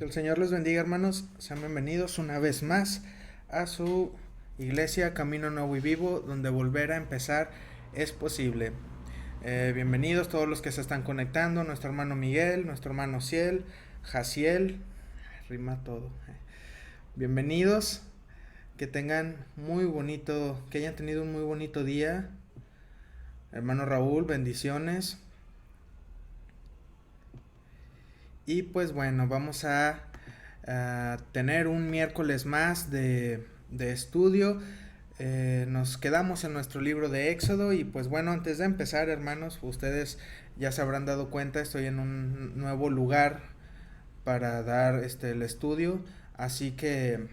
Que el Señor les bendiga, hermanos. Sean bienvenidos una vez más a su iglesia Camino Nuevo y Vivo, donde volver a empezar es posible. Bienvenidos todos los que se están conectando, nuestro hermano Miguel, nuestro hermano Ciel, Jaciel, rima todo. Bienvenidos, que tengan que hayan tenido un muy bonito día. Hermano Raúl, bendiciones. Y pues bueno, vamos a tener un miércoles más de estudio. Nos quedamos en nuestro libro de Éxodo y pues bueno, antes de empezar, hermanos, ustedes ya se habrán dado cuenta, estoy en un nuevo lugar para dar el estudio, así que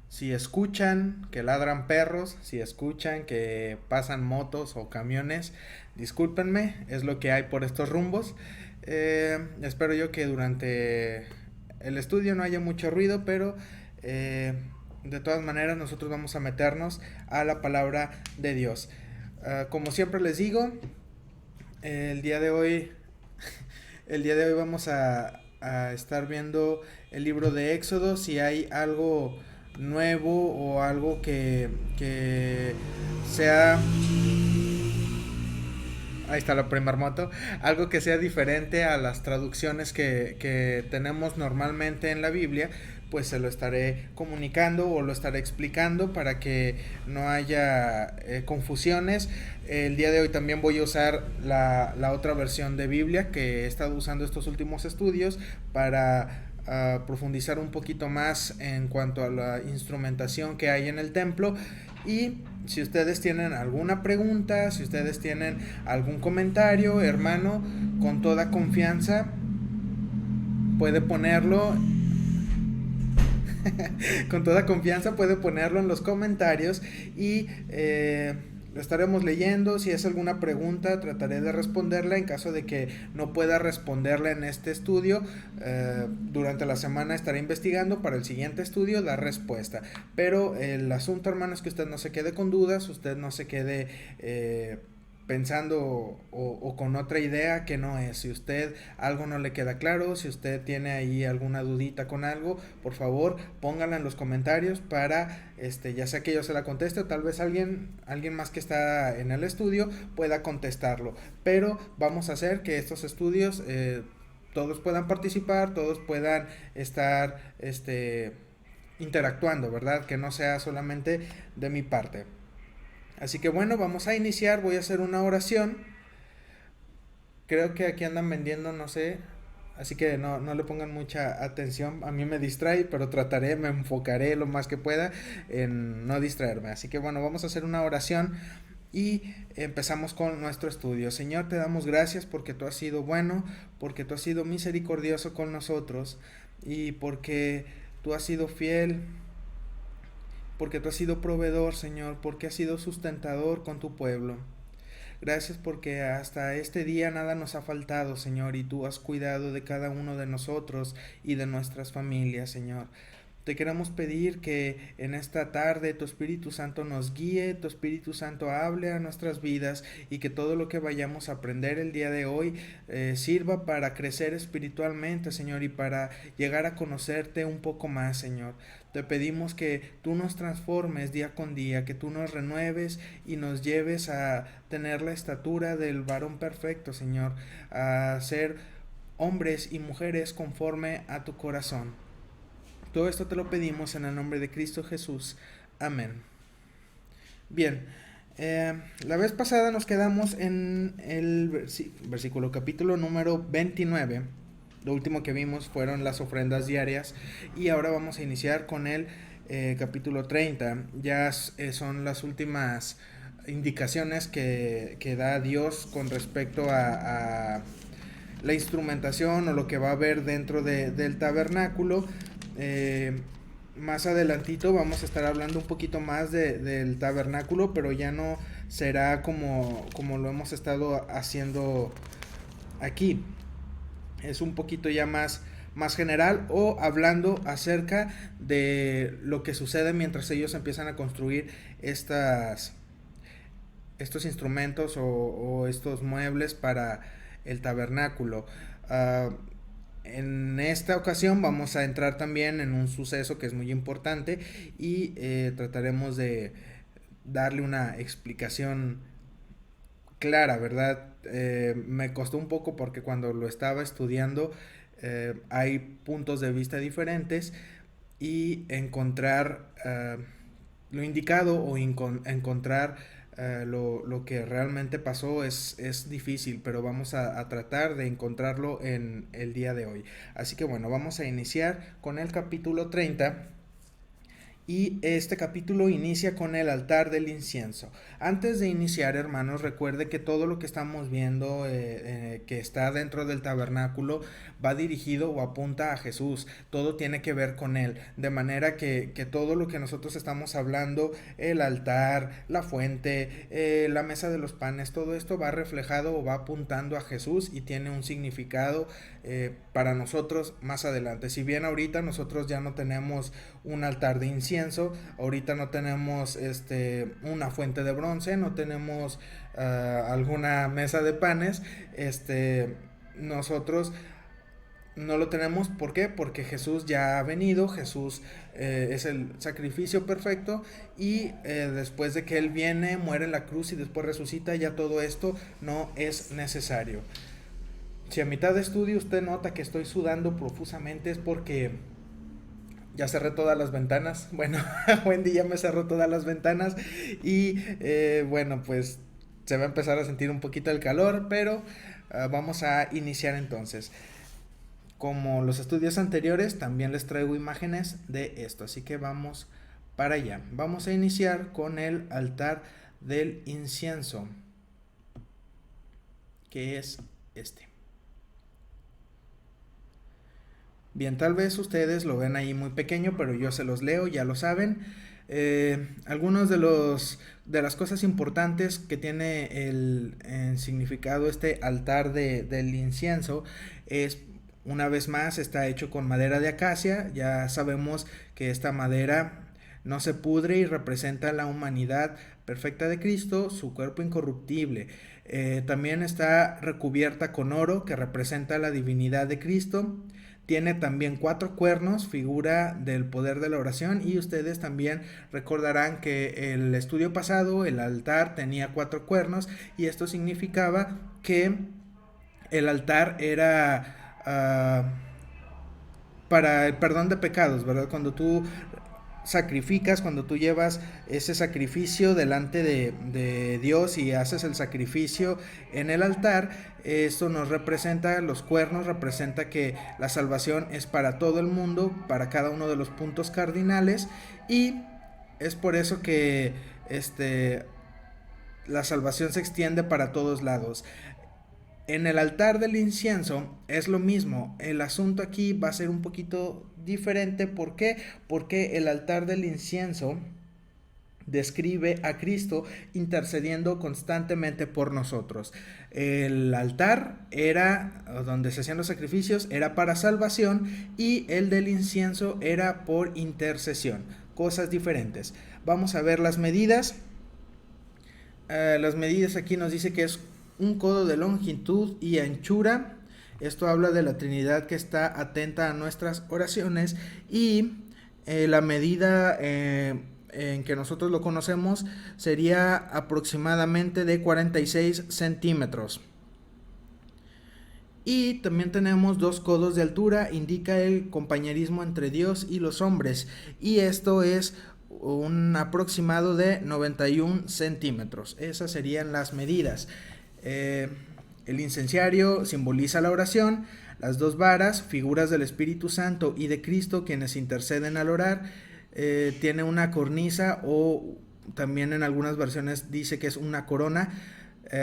si escuchan que ladran perros, si escuchan que pasan motos o camiones, discúlpenme, es lo que hay por estos rumbos. Espero yo que durante el estudio no haya mucho ruido, pero de todas maneras nosotros vamos a meternos a la palabra de Dios. Como siempre les digo, el día de hoy, el día de hoy vamos a estar viendo el libro de Éxodo. Si hay algo nuevo o algo que sea... Ahí está la primer moto. Algo que sea diferente a las traducciones que tenemos normalmente en la Biblia, pues se lo estaré comunicando o lo estaré explicando para que no haya confusiones. El día de hoy también voy a usar la otra versión de Biblia que he estado usando estos últimos estudios para profundizar un poquito más en cuanto a la instrumentación que hay en el templo. Y si ustedes tienen alguna pregunta, si ustedes tienen algún comentario, hermano, con toda confianza puede ponerlo con toda confianza puede ponerlo en los comentarios y lo estaremos leyendo. Si es alguna pregunta, trataré de responderla. En caso de que no pueda responderla en este estudio, durante la semana estaré investigando para el siguiente estudio dar respuesta. Pero el asunto, hermano, es que usted no se quede con dudas, usted no se quede pensando o con otra idea que no es. Si usted algo no le queda claro, si usted tiene ahí alguna dudita con algo, por favor póngala en los comentarios para ya sea que yo se la conteste o tal vez alguien más que está en el estudio pueda contestarlo. Pero vamos a hacer que estos estudios todos puedan participar, todos puedan estar interactuando, ¿verdad? Que no sea solamente de mi parte. Así que bueno, vamos a iniciar. Voy a hacer una oración. Creo que aquí andan vendiendo, no sé. Así que no le pongan mucha atención. A mí me distrae, pero me enfocaré lo más que pueda en no distraerme. Así que bueno, vamos a hacer una oración y empezamos con nuestro estudio. Señor, te damos gracias porque tú has sido bueno, porque tú has sido misericordioso con nosotros y porque tú has sido fiel, porque tú has sido proveedor, Señor, porque has sido sustentador con tu pueblo. Gracias porque hasta este día nada nos ha faltado, Señor, y tú has cuidado de cada uno de nosotros y de nuestras familias, Señor. Te queremos pedir que en esta tarde tu Espíritu Santo nos guíe, tu Espíritu Santo hable a nuestras vidas y que todo lo que vayamos a aprender el día de hoy sirva para crecer espiritualmente, Señor, y para llegar a conocerte un poco más, Señor. Te pedimos que tú nos transformes día con día, que tú nos renueves y nos lleves a tener la estatura del varón perfecto, Señor, a ser hombres y mujeres conforme a tu corazón. Todo esto te lo pedimos en el nombre de Cristo Jesús. Amén. Bien, la vez pasada nos quedamos en el versículo capítulo número 29. Lo último que vimos fueron las ofrendas diarias y ahora vamos a iniciar con el capítulo 30. Ya son las últimas indicaciones que da Dios con respecto a la instrumentación o lo que va a haber dentro del tabernáculo. Más adelantito vamos a estar hablando un poquito más del tabernáculo, pero ya no será como lo hemos estado haciendo aquí. Es un poquito ya más general o hablando acerca de lo que sucede mientras ellos empiezan a construir estos instrumentos o estos muebles para el tabernáculo. En esta ocasión vamos a entrar también en un suceso que es muy importante y trataremos de darle una explicación clara, ¿verdad? Me costó un poco porque cuando lo estaba estudiando hay puntos de vista diferentes y encontrar lo indicado o encontrar lo que realmente pasó es difícil, pero vamos a tratar de encontrarlo en el día de hoy. Así que bueno, vamos a iniciar con el capítulo 30 y este capítulo inicia con el altar del incienso. Antes de iniciar, hermanos, recuerde que todo lo que estamos viendo que está dentro del tabernáculo va dirigido o apunta a Jesús. Todo tiene que ver con Él. De manera que todo lo que nosotros estamos hablando, el altar, la fuente, la mesa de los panes, todo esto va reflejado o va apuntando a Jesús y tiene un significado para nosotros más adelante. Si bien ahorita nosotros ya no tenemos un altar de incienso, ahorita no tenemos una fuente de bronce, no tenemos alguna mesa de panes, nosotros no lo tenemos. ¿Por qué? Porque Jesús ya ha venido, Jesús es el sacrificio perfecto y después de que Él viene, muere en la cruz y después resucita, ya todo esto no es necesario. Si a mitad de estudio usted nota que estoy sudando profusamente es porque ya cerré todas las ventanas. Bueno, Wendy ya me cerró todas las ventanas y bueno, pues se va a empezar a sentir un poquito el calor, pero vamos a iniciar entonces. Como los estudios anteriores, también les traigo imágenes de esto, así que vamos para allá. Vamos a iniciar con el altar del incienso, que es este. Bien, tal vez ustedes lo ven ahí muy pequeño, pero yo se los leo, ya lo saben. Algunos de las cosas importantes que tiene el significado este altar del incienso es, una vez más, está hecho con madera de acacia. Ya sabemos que esta madera no se pudre y representa la humanidad perfecta de Cristo, su cuerpo incorruptible. También está recubierta con oro, que representa la divinidad de Cristo. Tiene también 4 cuernos, figura del poder de la oración, y ustedes también recordarán que el estudio pasado el altar tenía 4 cuernos y esto significaba que el altar era para el perdón de pecados, ¿verdad? Cuando tú sacrificas, cuando tú llevas ese sacrificio delante de Dios y haces el sacrificio en el altar, esto nos representa, los cuernos representa que la salvación es para todo el mundo, para cada uno de los puntos cardinales, y es por eso que la salvación se extiende para todos lados. En el altar del incienso es lo mismo. El asunto aquí va a ser un poquito diferente. ¿Por qué? Porque el altar del incienso describe a Cristo intercediendo constantemente por nosotros. El altar era donde se hacían los sacrificios, era para salvación, y el del incienso era por intercesión. Cosas diferentes. Vamos a ver las medidas. Las medidas aquí nos dice que es un codo de longitud y anchura. Esto habla de la Trinidad que está atenta a nuestras oraciones, y la medida en que nosotros lo conocemos sería aproximadamente de 46 centímetros. Y también tenemos 2 codos de altura, indica el compañerismo entre Dios y los hombres, y esto es un aproximado de 91 centímetros. Esas serían las medidas. El incenciario simboliza la oración, las 2 varas, figuras del Espíritu Santo y de Cristo, quienes interceden al orar. Tiene una cornisa, o también en algunas versiones dice que es una corona.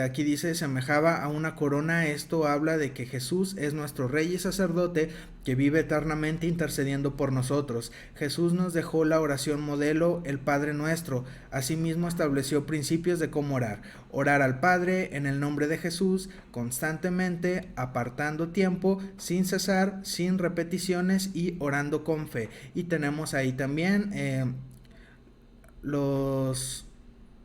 Aquí dice semejaba a una corona. Esto habla de que Jesús es nuestro Rey y sacerdote que vive eternamente intercediendo por nosotros. Jesús nos dejó la oración modelo, el Padre Nuestro. Asimismo estableció principios de cómo orar. Orar al Padre en el nombre de Jesús, constantemente, apartando tiempo, sin cesar, sin repeticiones y orando con fe. Y tenemos ahí también los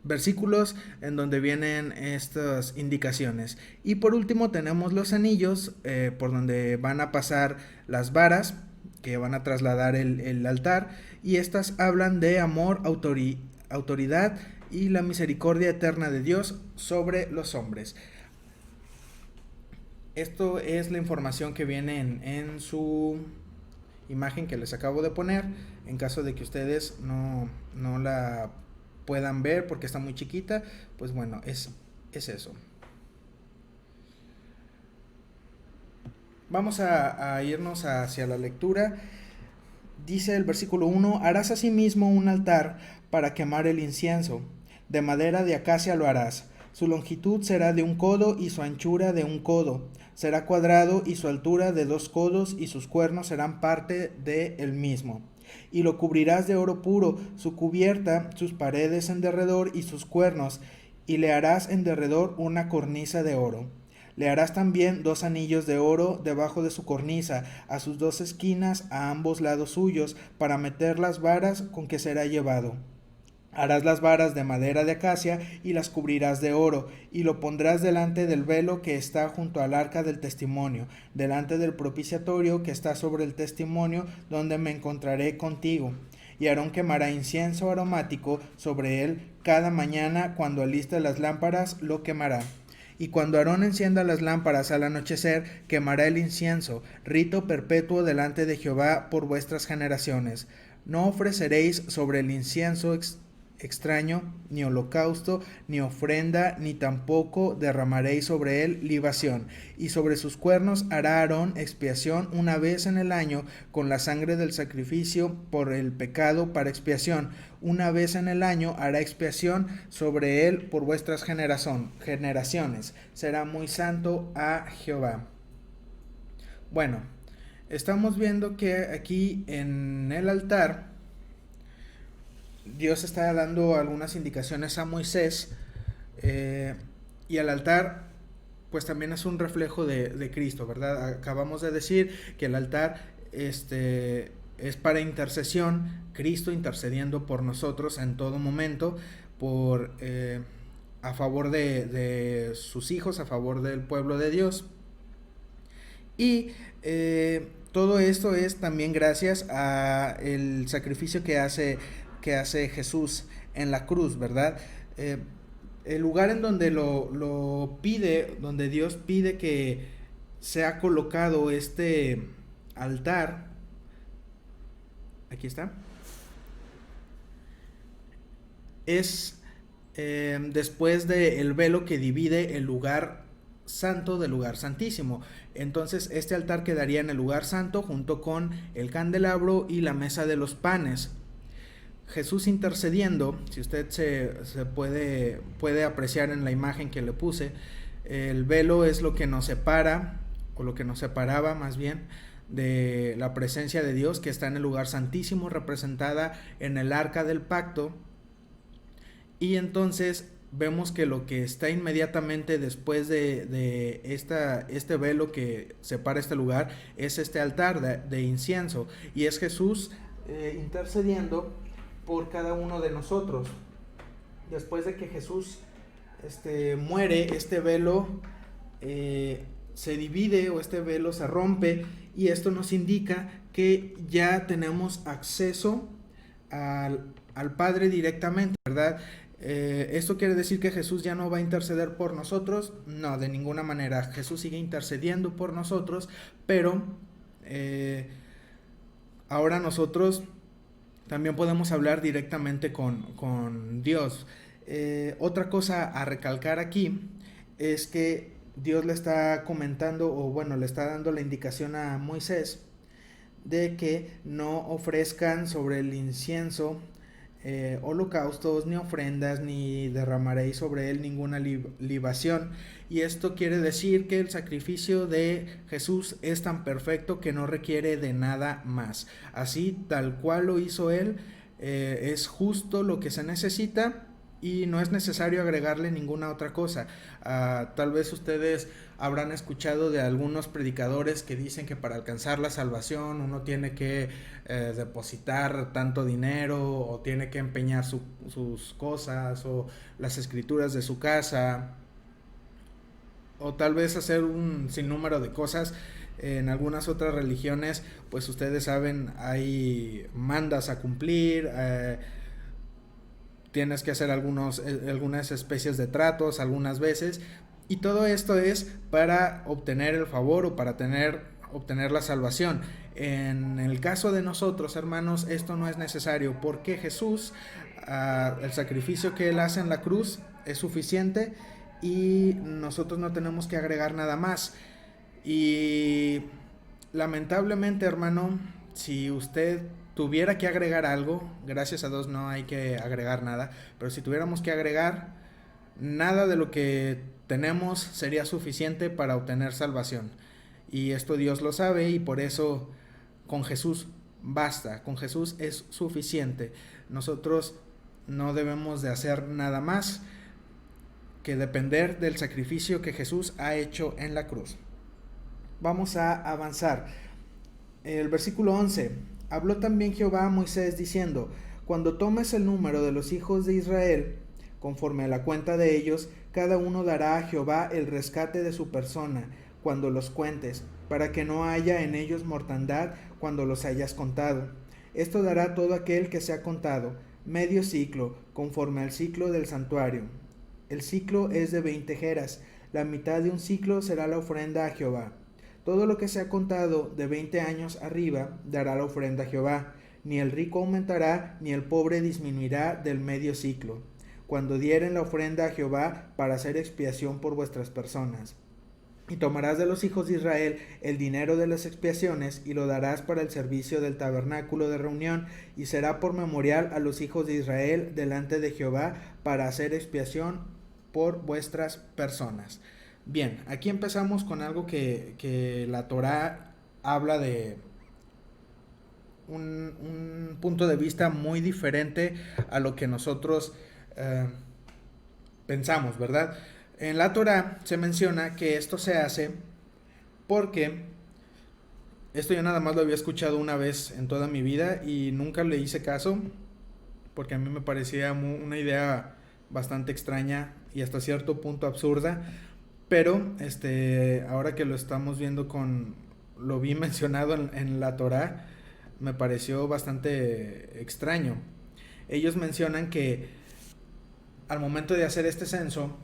versículos en donde vienen estas indicaciones. Y por último tenemos los anillos, por donde van a pasar las varas que van a trasladar el altar, y estas hablan de amor, autoridad y la misericordia eterna de Dios sobre los hombres. Esto es la información que viene en su imagen que les acabo de poner, en caso de que ustedes no la puedan ver porque está muy chiquita, pues bueno, es eso. Vamos a irnos hacia la lectura. Dice el versículo 1: harás asimismo un altar para quemar el incienso, de madera de acacia lo harás. Su longitud será de 1 codo y su anchura de 1 codo. Será cuadrado y su altura de 2 codos y sus cuernos serán parte de el mismo. Y lo cubrirás de oro puro, su cubierta, sus paredes en derredor y sus cuernos, y le harás en derredor una cornisa de oro. Le harás también 2 anillos de oro debajo de su cornisa, a sus 2 esquinas, a ambos lados suyos, para meter las varas con que será llevado. Harás las varas de madera de acacia y las cubrirás de oro, y lo pondrás delante del velo que está junto al arca del testimonio, delante del propiciatorio que está sobre el testimonio, donde me encontraré contigo. Y Aarón quemará incienso aromático sobre él cada mañana, cuando aliste las lámparas lo quemará. Y cuando Aarón encienda las lámparas al anochecer, quemará el incienso, rito perpetuo delante de Jehová por vuestras generaciones. No ofreceréis sobre el incienso extraño, ni holocausto, ni ofrenda, ni tampoco derramaréis sobre él libación. Y sobre sus cuernos hará Aarón expiación una vez en el año con la sangre del sacrificio por el pecado para expiación. Una vez en el año hará expiación sobre él por vuestras generaciones. Será muy santo a Jehová. Bueno, estamos viendo que aquí en el altar Dios está dando algunas indicaciones a Moisés, y el altar pues también es un reflejo de Cristo, ¿verdad? Acabamos de decir que el altar es para intercesión, Cristo intercediendo por nosotros en todo momento, a favor de sus hijos, a favor del pueblo de Dios. Y todo esto es también gracias a el sacrificio que hace Jesús en la cruz, ¿verdad? El lugar en donde lo pide, donde Dios pide que sea colocado este altar, aquí está, es después del velo que divide el lugar santo del lugar santísimo. Entonces este altar quedaría en el lugar santo junto con el candelabro y la mesa de los panes. Jesús intercediendo, si usted se puede apreciar en la imagen que le puse, el velo es lo que nos separa, o lo que nos separaba más bien, de la presencia de Dios que está en el lugar santísimo, representada en el arca del pacto. Y entonces vemos que lo que está inmediatamente después de este velo que separa este lugar es este altar de incienso, y es Jesús intercediendo por cada uno de nosotros. Después de que Jesús muere, este velo se divide, o este velo se rompe, y esto nos indica que ya tenemos acceso al Padre directamente, ¿verdad? ¿Esto quiere decir que Jesús ya no va a interceder por nosotros? No, de ninguna manera. Jesús sigue intercediendo por nosotros, pero ahora nosotros también podemos hablar directamente con Dios. Otra cosa a recalcar aquí es que Dios le está comentando, o bueno, le está dando la indicación a Moisés de que no ofrezcan sobre el incienso holocaustos, ni ofrendas, ni derramaréis sobre él ninguna libación. Y esto quiere decir que el sacrificio de Jesús es tan perfecto que no requiere de nada más. Así, tal cual lo hizo él, es justo lo que se necesita, y no es necesario agregarle ninguna otra cosa. Tal vez ustedes habrán escuchado de algunos predicadores que dicen que para alcanzar la salvación uno tiene que depositar tanto dinero, o tiene que empeñar sus cosas o las escrituras de su casa, o tal vez hacer un sinnúmero de cosas. En algunas otras religiones, pues ustedes saben, hay mandas a cumplir, tienes que hacer algunas especies de tratos algunas veces, y todo esto es para obtener el favor o para obtener la salvación. En el caso de nosotros, hermanos, esto no es necesario, porque Jesús, el sacrificio que Él hace en la cruz es suficiente, y nosotros no tenemos que agregar nada más. Y lamentablemente, hermano, si usted tuviera que agregar algo, gracias a Dios no hay que agregar nada, pero si tuviéramos que agregar, nada de lo que tenemos sería suficiente para obtener salvación. Y esto Dios lo sabe, y por eso con Jesús basta, con Jesús es suficiente. Nosotros no debemos de hacer nada más que depender del sacrificio que Jesús ha hecho en la cruz. Vamos a avanzar. El versículo 11. Habló también Jehová a Moisés diciendo: cuando tomes el número de los hijos de Israel, conforme a la cuenta de ellos, cada uno dará a Jehová el rescate de su persona, cuando los cuentes, para que no haya en ellos mortandad cuando los hayas contado. Esto dará todo aquel que sea contado, medio ciclo, conforme al ciclo del santuario. El ciclo es de 20 geras, la mitad de un ciclo será la ofrenda a Jehová. Todo lo que sea contado de 20 años arriba dará la ofrenda a Jehová. Ni el rico aumentará, ni el pobre disminuirá del medio ciclo, cuando dieren la ofrenda a Jehová para hacer expiación por vuestras personas. Y tomarás de los hijos de Israel el dinero de las expiaciones, y lo darás para el servicio del tabernáculo de reunión, y será por memorial a los hijos de Israel delante de Jehová para hacer expiación por vuestras personas. Bien, aquí empezamos con algo que la Torá habla de un punto de vista muy diferente a lo que nosotros pensamos, ¿verdad? En la Torá se menciona que esto se hace porque, esto yo nada más lo había escuchado una vez en toda mi vida y nunca le hice caso, porque a mí me parecía una idea bastante extraña y hasta cierto punto absurda. Pero ahora que lo estamos viendo lo vi mencionado en la Torá, me pareció bastante extraño. Ellos mencionan que al momento de hacer este censo,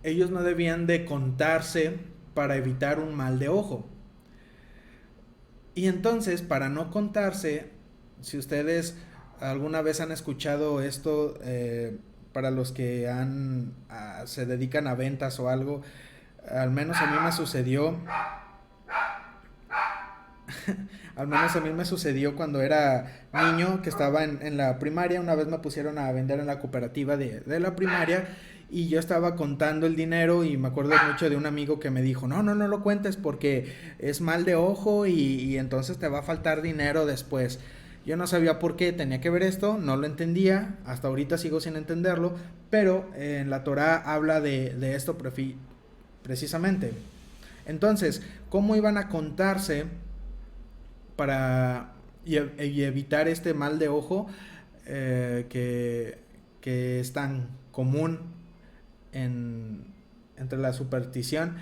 ellos no debían de contarse para evitar un mal de ojo. Y entonces, para no contarse, si ustedes alguna vez han escuchado esto, para los que se dedican a ventas o algo, al menos a mí me sucedió. Al menos a mí me sucedió cuando era niño, que estaba en la primaria. Una vez me pusieron a vender en la cooperativa de la primaria, y yo estaba contando el dinero, y me acuerdo mucho de un amigo que me dijo: no lo cuentes porque es mal de ojo y entonces te va a faltar dinero después. Yo no sabía por qué tenía que ver esto, no lo entendía, hasta ahorita sigo sin entenderlo, pero en la Torá habla de esto precisamente. Entonces, ¿cómo iban a contarse para evitar este mal de ojo que es tan común entre la superstición?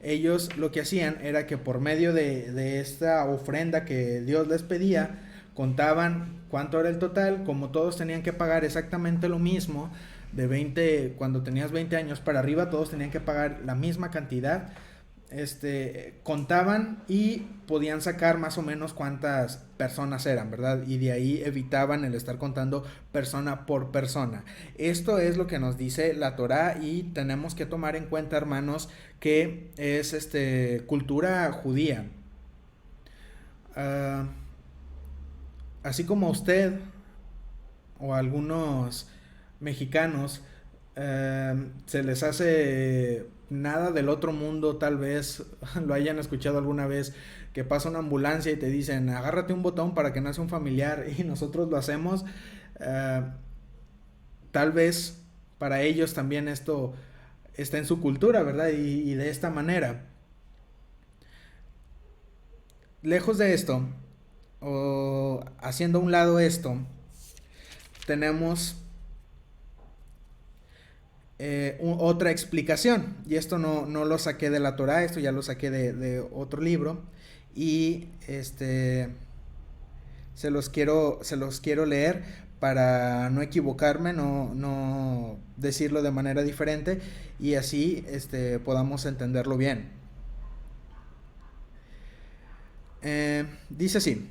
Ellos lo que hacían era que por medio de esta ofrenda que Dios les pedía, contaban cuánto era el total. Como todos tenían que pagar exactamente lo mismo, cuando tenías 20 años para arriba, todos tenían que pagar la misma cantidad. Contaban y podían sacar más o menos cuántas personas eran, ¿verdad? Y de ahí evitaban el estar contando persona por persona. Esto es lo que nos dice la Torá, y tenemos que tomar en cuenta, hermanos, que es cultura judía. Así como usted o algunos mexicanos se les hace nada del otro mundo, tal vez lo hayan escuchado alguna vez, que pasa una ambulancia y te dicen: agárrate un botón para que nace un familiar, y nosotros lo hacemos. tal vez para ellos también esto está en su cultura, ¿verdad? Y de esta manera. Lejos de esto, o haciendo a un lado esto, tenemos otra explicación. Y esto no lo saqué de la Torá, esto ya lo saqué de otro libro. Y se los quiero leer para no equivocarme, no decirlo de manera diferente y así podamos entenderlo bien. Dice así: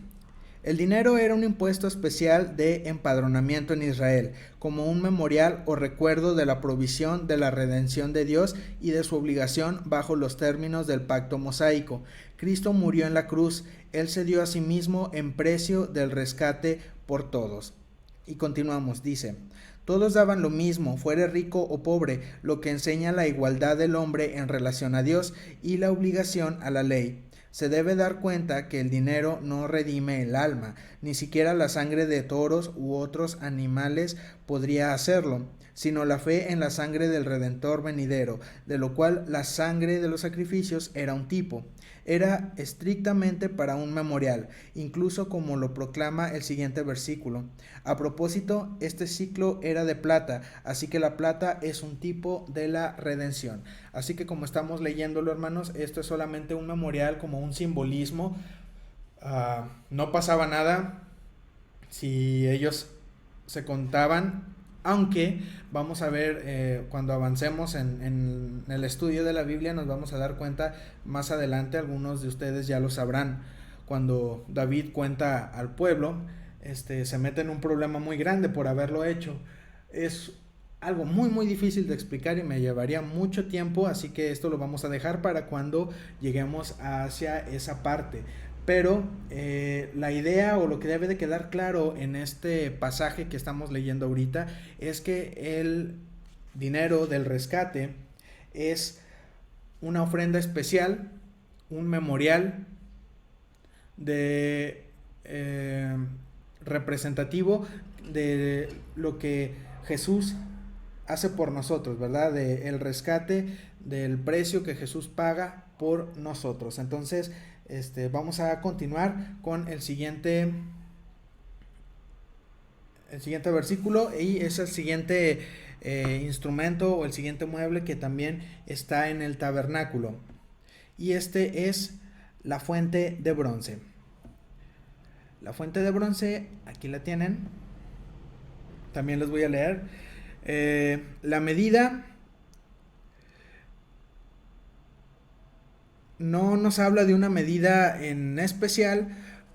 el dinero era un impuesto especial de empadronamiento en Israel, como un memorial o recuerdo de la provisión de la redención de Dios y de su obligación bajo los términos del pacto mosaico. Cristo murió en la cruz, Él se dio a sí mismo en precio del rescate por todos. Y continuamos, dice: todos daban lo mismo, fuere rico o pobre, lo que enseña la igualdad del hombre en relación a Dios y la obligación a la ley. Se debe dar cuenta que el dinero no redime el alma, ni siquiera la sangre de toros u otros animales podría hacerlo, sino la fe en la sangre del Redentor venidero, de lo cual la sangre de los sacrificios era un tipo. Era estrictamente para un memorial, incluso como lo proclama el siguiente versículo. A propósito, este ciclo era de plata, así que la plata es un tipo de la redención. Así que como estamos leyéndolo, hermanos, esto es solamente un memorial, como un simbolismo. No pasaba nada si ellos se contaban, aunque vamos a ver cuando avancemos en el estudio de la Biblia, nos vamos a dar cuenta más adelante, algunos de ustedes ya lo sabrán, cuando David cuenta al pueblo, se mete en un problema muy grande por haberlo hecho. Es algo muy difícil de explicar y me llevaría mucho tiempo, así que esto lo vamos a dejar para cuando lleguemos hacia esa parte. Pero la idea o lo que debe de quedar claro en este pasaje que estamos leyendo ahorita es que el dinero del rescate es una ofrenda especial, un memorial de representativo de lo que Jesús hace por nosotros, ¿verdad? De el rescate, del precio que Jesús paga por nosotros. Entonces, vamos a continuar con el siguiente versículo, y es el siguiente instrumento o el siguiente mueble que también está en el tabernáculo, y es la fuente de bronce. La fuente de bronce, aquí la tienen, también les voy a leer. La medida no nos habla de una medida en especial,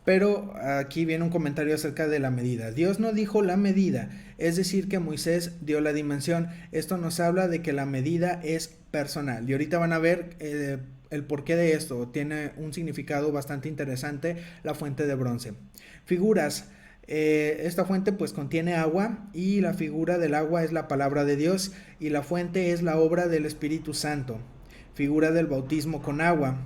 pero aquí viene un comentario acerca de la medida. Dios no dijo la medida, es decir que Moisés dio la dimensión. Esto nos habla de que la medida es personal, y ahorita van a ver el porqué de esto. Tiene un significado bastante interesante la fuente de bronce. Figuras. Esta fuente pues contiene agua, y la figura del agua es la palabra de Dios, y la fuente es la obra del Espíritu Santo. Figura del bautismo con agua.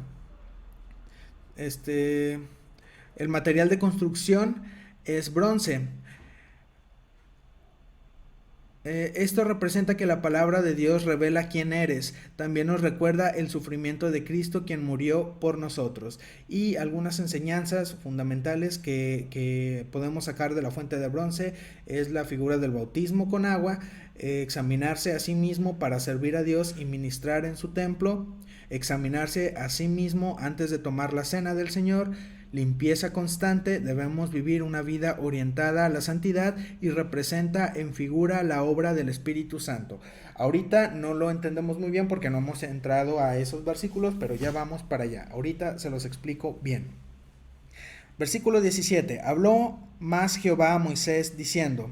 El material de construcción es bronce. Esto representa que la palabra de Dios revela quién eres. También nos recuerda el sufrimiento de Cristo, quien murió por nosotros. Y algunas enseñanzas fundamentales que podemos sacar de la fuente de bronce es la figura del bautismo con agua, examinarse a sí mismo para servir a Dios y ministrar en su templo, examinarse a sí mismo antes de tomar la cena del Señor, limpieza constante. Debemos vivir una vida orientada a la santidad, y representa en figura la obra del Espíritu Santo. Ahorita no lo entendemos muy bien porque no hemos entrado a esos versículos, pero ya vamos para allá. Ahorita se los explico bien. Versículo 17. Habló más Jehová a Moisés diciendo: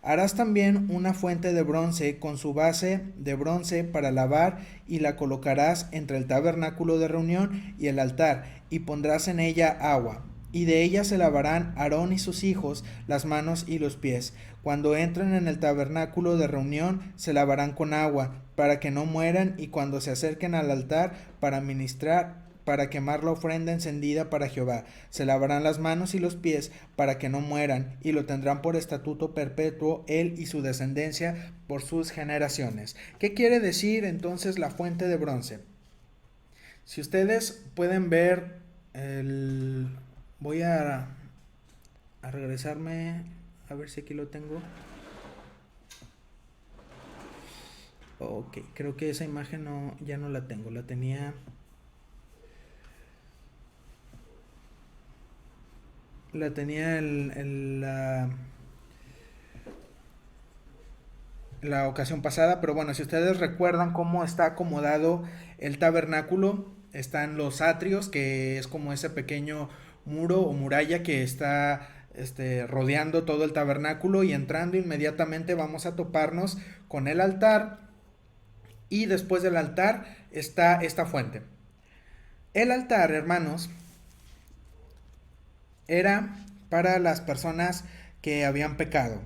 harás también una fuente de bronce con su base de bronce para lavar, y la colocarás entre el tabernáculo de reunión y el altar, y pondrás en ella agua, y de ella se lavarán Aarón y sus hijos las manos y los pies. Cuando entren en el tabernáculo de reunión se lavarán con agua, para que no mueran, y cuando se acerquen al altar para ministrar para quemar la ofrenda encendida para Jehová. Se lavarán las manos y los pies para que no mueran, y lo tendrán por estatuto perpetuo él y su descendencia por sus generaciones. ¿Qué quiere decir entonces la fuente de bronce? Si ustedes pueden ver voy a regresarme a ver si aquí lo tengo. Ok, creo que esa imagen ya no la tengo, la tenía la ocasión pasada, pero bueno, si ustedes recuerdan cómo está acomodado el tabernáculo, están los atrios, que es como ese pequeño muro o muralla que está rodeando todo el tabernáculo, y entrando inmediatamente vamos a toparnos con el altar, y después del altar está esta fuente. El altar, hermanos, era para las personas que habían pecado.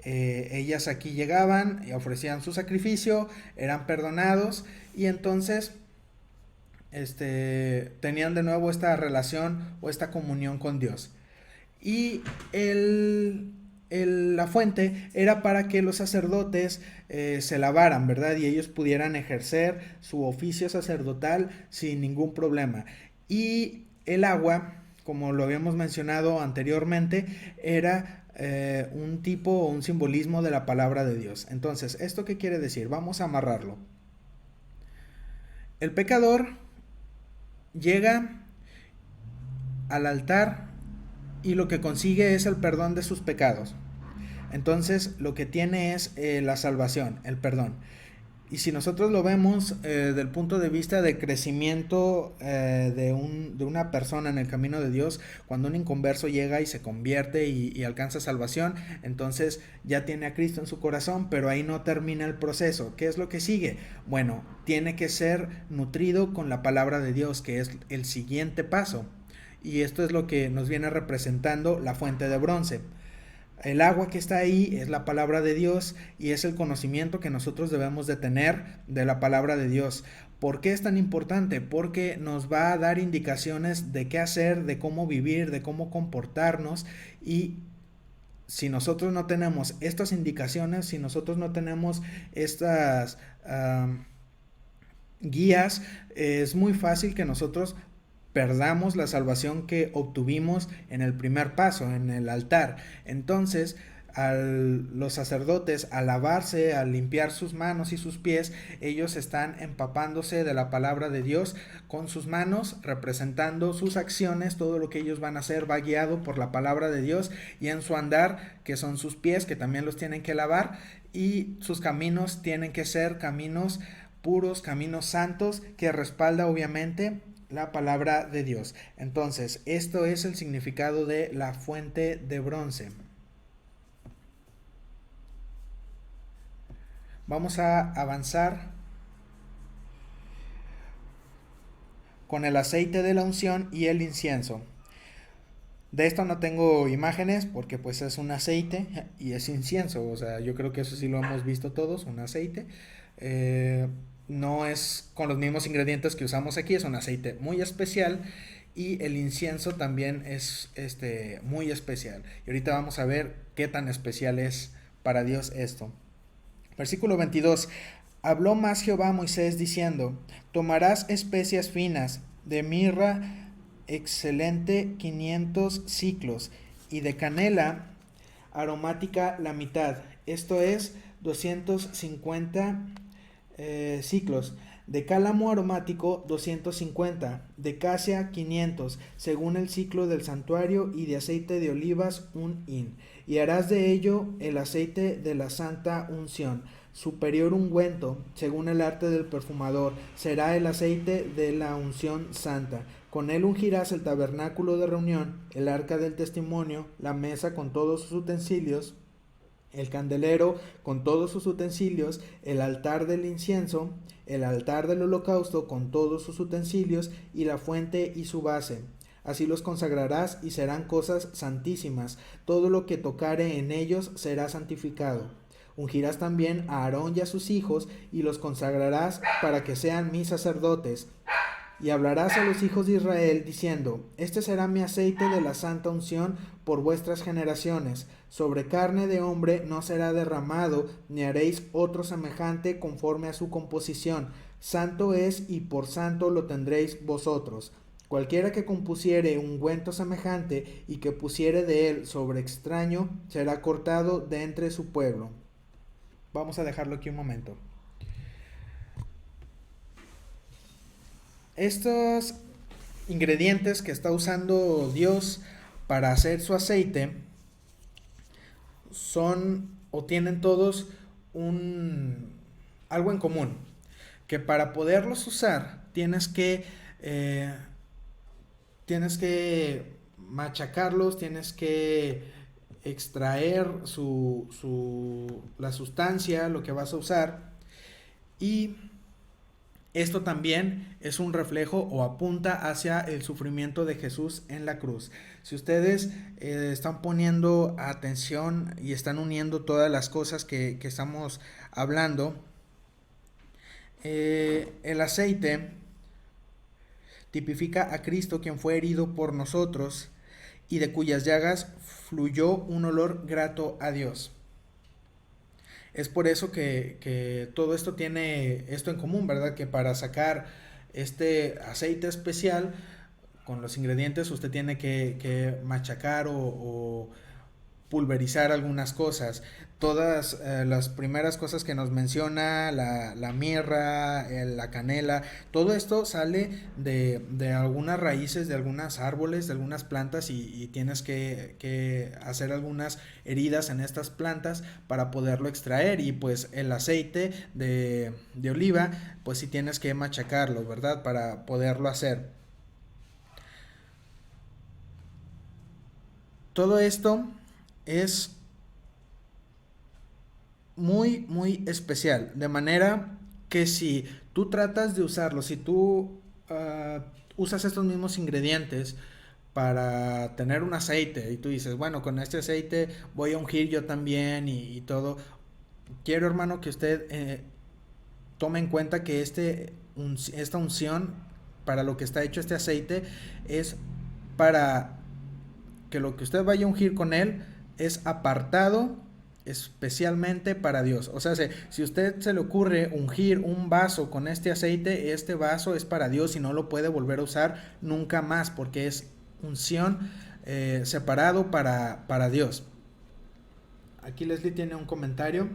Ellas aquí llegaban y ofrecían su sacrificio, eran perdonados, y entonces tenían de nuevo esta relación o esta comunión con Dios. Y la fuente era para que los sacerdotes se lavaran, ¿verdad? Y ellos pudieran ejercer su oficio sacerdotal sin ningún problema. Y el agua, como lo habíamos mencionado anteriormente, era un tipo o un simbolismo de la palabra de Dios. Entonces, ¿esto qué quiere decir? Vamos a amarrarlo. El pecador llega al altar y lo que consigue es el perdón de sus pecados. Entonces lo que tiene es la salvación, el perdón. Y si nosotros lo vemos del punto de vista de crecimiento de una persona en el camino de Dios, cuando un inconverso llega y se convierte y alcanza salvación, entonces ya tiene a Cristo en su corazón, pero ahí no termina el proceso. ¿Qué es lo que sigue? Bueno, tiene que ser nutrido con la palabra de Dios, que es el siguiente paso. Y esto es lo que nos viene representando la fuente de bronce. El agua que está ahí es la palabra de Dios, y es el conocimiento que nosotros debemos de tener de la palabra de Dios. ¿Por qué es tan importante? Porque nos va a dar indicaciones de qué hacer, de cómo vivir, de cómo comportarnos. Y si nosotros no tenemos estas indicaciones, si nosotros no tenemos estas guías, es muy fácil que nosotros perdamos la salvación que obtuvimos en el primer paso, en el altar. Entonces, los sacerdotes, al lavarse, al limpiar sus manos y sus pies, ellos están empapándose de la palabra de Dios con sus manos, representando sus acciones. Todo lo que ellos van a hacer va guiado por la palabra de Dios, y en su andar, que son sus pies, que también los tienen que lavar, y sus caminos tienen que ser caminos puros, caminos santos, que respalda obviamente la palabra de Dios. Entonces, esto es el significado de la fuente de bronce. Vamos a avanzar con el aceite de la unción y el incienso. De esto no tengo imágenes porque pues es un aceite y es incienso. O sea, yo creo que eso sí lo hemos visto todos, un aceite. No es con los mismos ingredientes que usamos aquí, es un aceite muy especial, y el incienso también es muy especial. Y ahorita vamos a ver qué tan especial es para Dios esto. Versículo 22. Habló más Jehová a Moisés diciendo: tomarás especias finas de mirra excelente 500 siclos, y de canela aromática la mitad, esto es 250 ciclos, de cálamo aromático 250, de casia 500, según el ciclo del santuario, y de aceite de olivas 1 hin. Y harás de ello el aceite de la santa unción, superior ungüento, según el arte del perfumador, será el aceite de la unción santa. Con él ungirás el tabernáculo de reunión, el arca del testimonio, la mesa con todos sus utensilios, el candelero con todos sus utensilios, el altar del incienso, el altar del holocausto con todos sus utensilios, y la fuente y su base. Así los consagrarás y serán cosas santísimas. Todo lo que tocare en ellos será santificado. Ungirás también a Aarón y a sus hijos, y los consagrarás para que sean mis sacerdotes. Y hablarás a los hijos de Israel diciendo, este será mi aceite de la santa unción por vuestras generaciones. Sobre carne de hombre no será derramado, ni haréis otro semejante conforme a su composición. Santo es y por santo lo tendréis vosotros. Cualquiera que compusiere ungüento semejante y que pusiere de él sobre extraño será cortado de entre su pueblo. Vamos a dejarlo aquí un momento. Estos ingredientes que está usando Dios para hacer su aceite son o tienen todos algo en común, que para poderlos usar tienes que machacarlos, tienes que extraer la sustancia, lo que vas a usar, y esto también es un reflejo o apunta hacia el sufrimiento de Jesús en la cruz. Si ustedes están poniendo atención y están uniendo todas las cosas que estamos hablando, el aceite tipifica a Cristo, quien fue herido por nosotros y de cuyas llagas fluyó un olor grato a Dios. Es por eso que todo esto tiene esto en común, ¿verdad? Que para sacar este aceite especial con los ingredientes usted tiene que machacar o pulverizar algunas cosas. Todas las primeras cosas que nos menciona, la mirra, la canela, todo esto sale de algunas raíces, de algunos árboles, de algunas plantas y tienes que hacer algunas heridas en estas plantas para poderlo extraer. Y pues el aceite de oliva, pues sí tienes que machacarlo, ¿verdad? Para poderlo hacer. Todo esto es muy especial, de manera que si tú tratas de usarlo, si tú usas estos mismos ingredientes para tener un aceite y tú dices, bueno, con este aceite voy a ungir yo también y todo, quiero, hermano, que usted tome en cuenta que esta unción, para lo que está hecho este aceite, es para que lo que usted vaya a ungir con él es apartado especialmente para Dios. O sea, si usted se le ocurre ungir un vaso con este aceite, este vaso es para Dios y no lo puede volver a usar nunca más, porque es unción separado para Dios. Aquí Leslie tiene un comentario.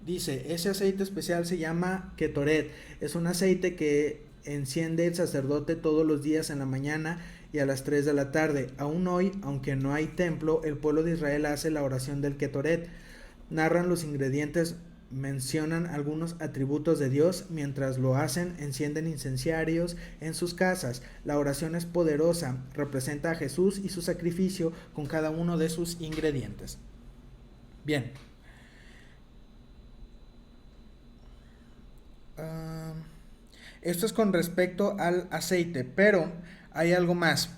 Dice, ese aceite especial se llama Ketoret. Es un aceite que enciende el sacerdote todos los días en la mañana y a las 3 de la tarde. Aún hoy, aunque no hay templo, el pueblo de Israel hace la oración del Ketoret. Narran los ingredientes, mencionan algunos atributos de Dios. Mientras lo hacen, encienden incenciarios en sus casas. La oración es poderosa, representa a Jesús y su sacrificio con cada uno de sus ingredientes. Bien. Esto es con respecto al aceite, pero hay algo más.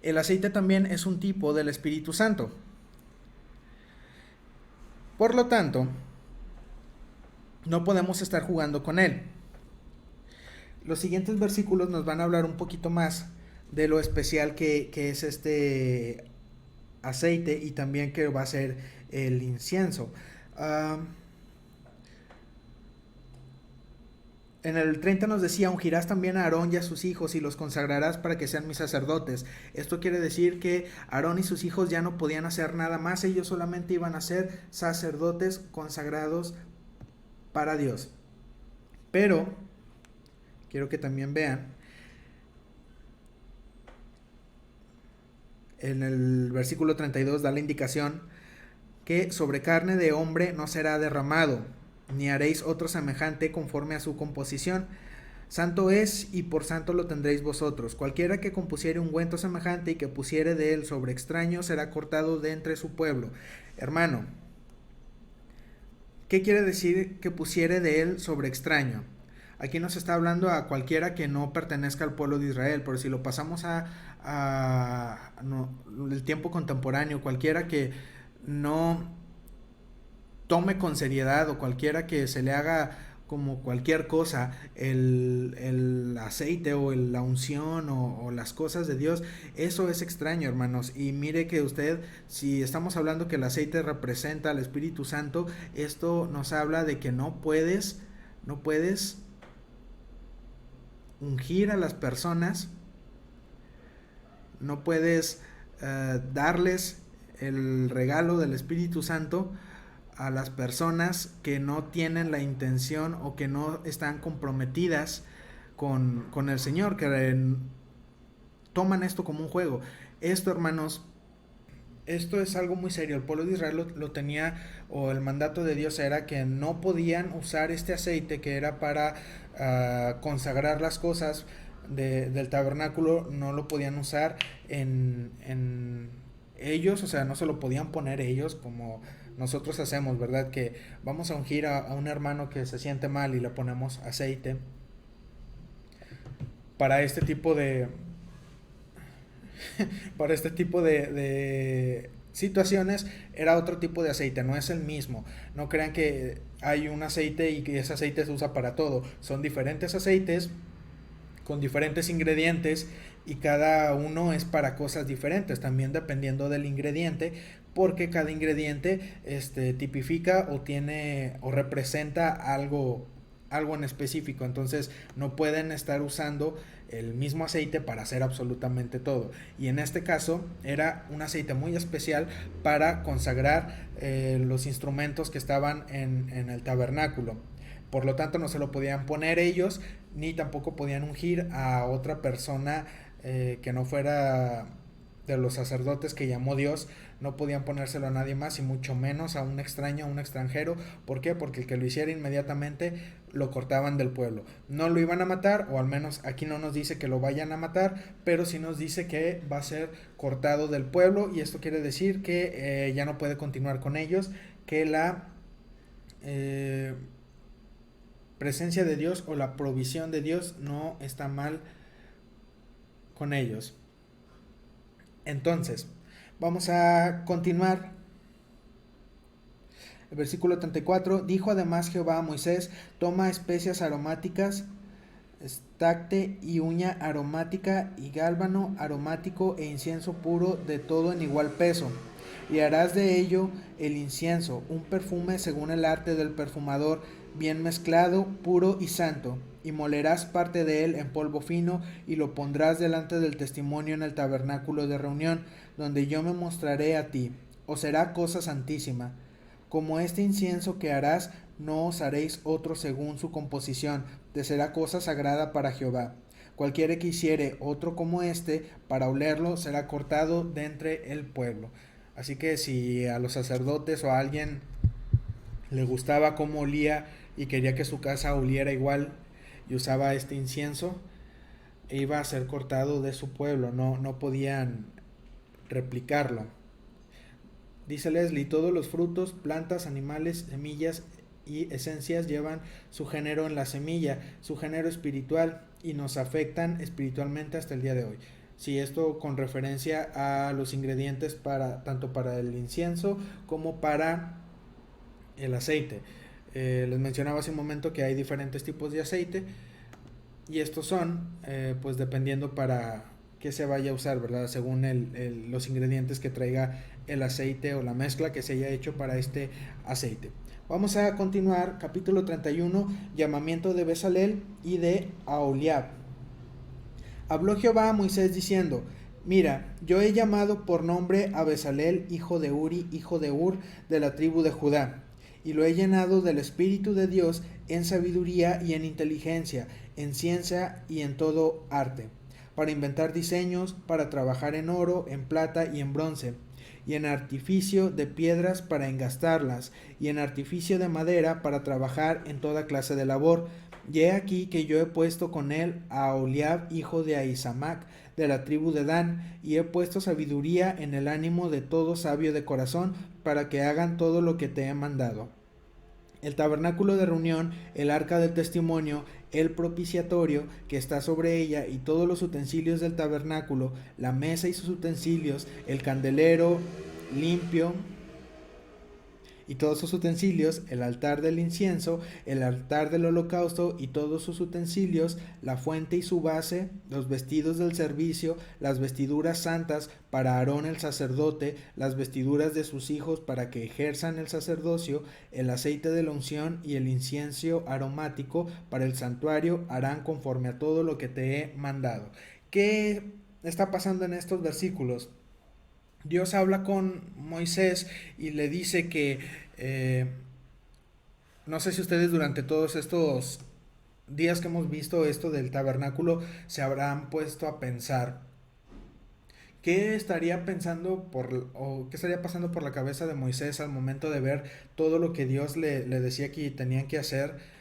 El aceite también es un tipo del Espíritu Santo. Por lo tanto, no podemos estar jugando con él. Los siguientes versículos nos van a hablar un poquito más de lo especial que es este aceite y también que va a ser el incienso. En el 30 nos decía, ungirás también a Aarón y a sus hijos y los consagrarás para que sean mis sacerdotes. Esto quiere decir que Aarón y sus hijos ya no podían hacer nada más, ellos solamente iban a ser sacerdotes consagrados para Dios. Pero, quiero que también vean, en el versículo 32 da la indicación que sobre carne de hombre no será derramado, ni haréis otro semejante conforme a su composición. Santo es, y por santo lo tendréis vosotros. Cualquiera que compusiere ungüento semejante y que pusiere de él sobre extraño será cortado de entre su pueblo. Hermano, ¿qué quiere decir que pusiere de él sobre extraño? Aquí nos está hablando a cualquiera que no pertenezca al pueblo de Israel, pero si lo pasamos el tiempo contemporáneo, cualquiera que no tome con seriedad o cualquiera que se le haga como cualquier cosa, el aceite o la unción o las cosas de Dios, eso es extraño, hermanos. Y mire que usted, si estamos hablando que el aceite representa al Espíritu Santo, esto nos habla de que no puedes ungir a las personas, no puedes darles el regalo del Espíritu Santo a las personas que no tienen la intención o que no están comprometidas con el Señor, que toman esto como un juego. Esto, hermanos, esto es algo muy serio. El pueblo de Israel lo tenía, o el mandato de Dios era que no podían usar este aceite que era para consagrar las cosas del tabernáculo, no lo podían usar en ellos, o sea, no se lo podían poner ellos como nosotros hacemos, ¿verdad? Que vamos a ungir a un hermano que se siente mal y le ponemos aceite. Para este tipo de para este tipo de situaciones era otro tipo de aceite, no es el mismo. No crean que hay un aceite y que ese aceite se usa para todo. Son diferentes aceites con diferentes ingredientes y cada uno es para cosas diferentes, también dependiendo del ingrediente, porque cada ingrediente tipifica o tiene o representa algo en específico. Entonces no pueden estar usando el mismo aceite para hacer absolutamente todo. Y en este caso era un aceite muy especial para consagrar los instrumentos que estaban en el tabernáculo. Por lo tanto no se lo podían poner ellos, ni tampoco podían ungir a otra persona que no fuera de los sacerdotes que llamó Dios. No podían ponérselo a nadie más, y mucho menos a un extraño, a un extranjero. ¿Por qué? Porque el que lo hiciera inmediatamente lo cortaban del pueblo. No lo iban a matar, o al menos aquí no nos dice que lo vayan a matar, pero sí nos dice que va a ser cortado del pueblo, y esto quiere decir que ya no puede continuar con ellos, que la presencia de Dios o la provisión de Dios no está mal con ellos. Entonces, vamos a continuar. El versículo 34, dijo además Jehová a Moisés, toma especias aromáticas, estacte y uña aromática y gálbano aromático e incienso puro de todo en igual peso. Y harás de ello el incienso, un perfume según el arte del perfumador, bien mezclado, puro y santo. Y molerás parte de él en polvo fino, y lo pondrás delante del testimonio en el tabernáculo de reunión, donde yo me mostraré a ti. Os será cosa santísima. Como este incienso que harás, no os haréis otro según su composición, te será cosa sagrada para Jehová. Cualquiera que hiciere otro como este, para olerlo, será cortado de entre el pueblo. Así que si a los sacerdotes o a alguien le gustaba cómo olía y quería que su casa oliera igual y usaba este incienso, iba a ser cortado de su pueblo, no podían replicarlo. Dice Leslie, todos los frutos, plantas, animales, semillas y esencias llevan su género en la semilla, su género espiritual, y nos afectan espiritualmente hasta el día de hoy. Sí, esto con referencia a los ingredientes tanto para el incienso como para el aceite. Les mencionaba hace un momento que hay diferentes tipos de aceite, y estos son, pues dependiendo para qué se vaya a usar, ¿verdad? Según los ingredientes que traiga el aceite o la mezcla que se haya hecho para este aceite. Vamos a continuar, capítulo 31, llamamiento de Bezalel y de Aholiab. Habló Jehová a Moisés diciendo, mira, yo he llamado por nombre a Bezalel, hijo de Uri, hijo de Ur, de la tribu de Judá, y lo he llenado del Espíritu de Dios en sabiduría y en inteligencia, en ciencia y en todo arte, para inventar diseños, para trabajar en oro, en plata y en bronce, y en artificio de piedras para engastarlas, y en artificio de madera para trabajar en toda clase de labor. Y he aquí que yo he puesto con él a Aholiab, hijo de Ahisamac, de la tribu de Dan, y he puesto sabiduría en el ánimo de todo sabio de corazón, para que hagan todo lo que te he mandado. El tabernáculo de reunión, el arca del testimonio, el propiciatorio que está sobre ella y todos los utensilios del tabernáculo, la mesa y sus utensilios, el candelero limpio y todos sus utensilios, el altar del incienso, el altar del holocausto y todos sus utensilios, la fuente y su base, los vestidos del servicio, las vestiduras santas para Aarón el sacerdote, las vestiduras de sus hijos para que ejerzan el sacerdocio, el aceite de la unción y el incienso aromático para el santuario harán conforme a todo lo que te he mandado. ¿Qué está pasando en estos versículos? Dios habla con Moisés y le dice que, no sé si ustedes durante todos estos días que hemos visto esto del tabernáculo se habrán puesto a pensar qué estaría pensando o qué estaría pasando por la cabeza de Moisés al momento de ver todo lo que Dios le decía que tenían que hacer.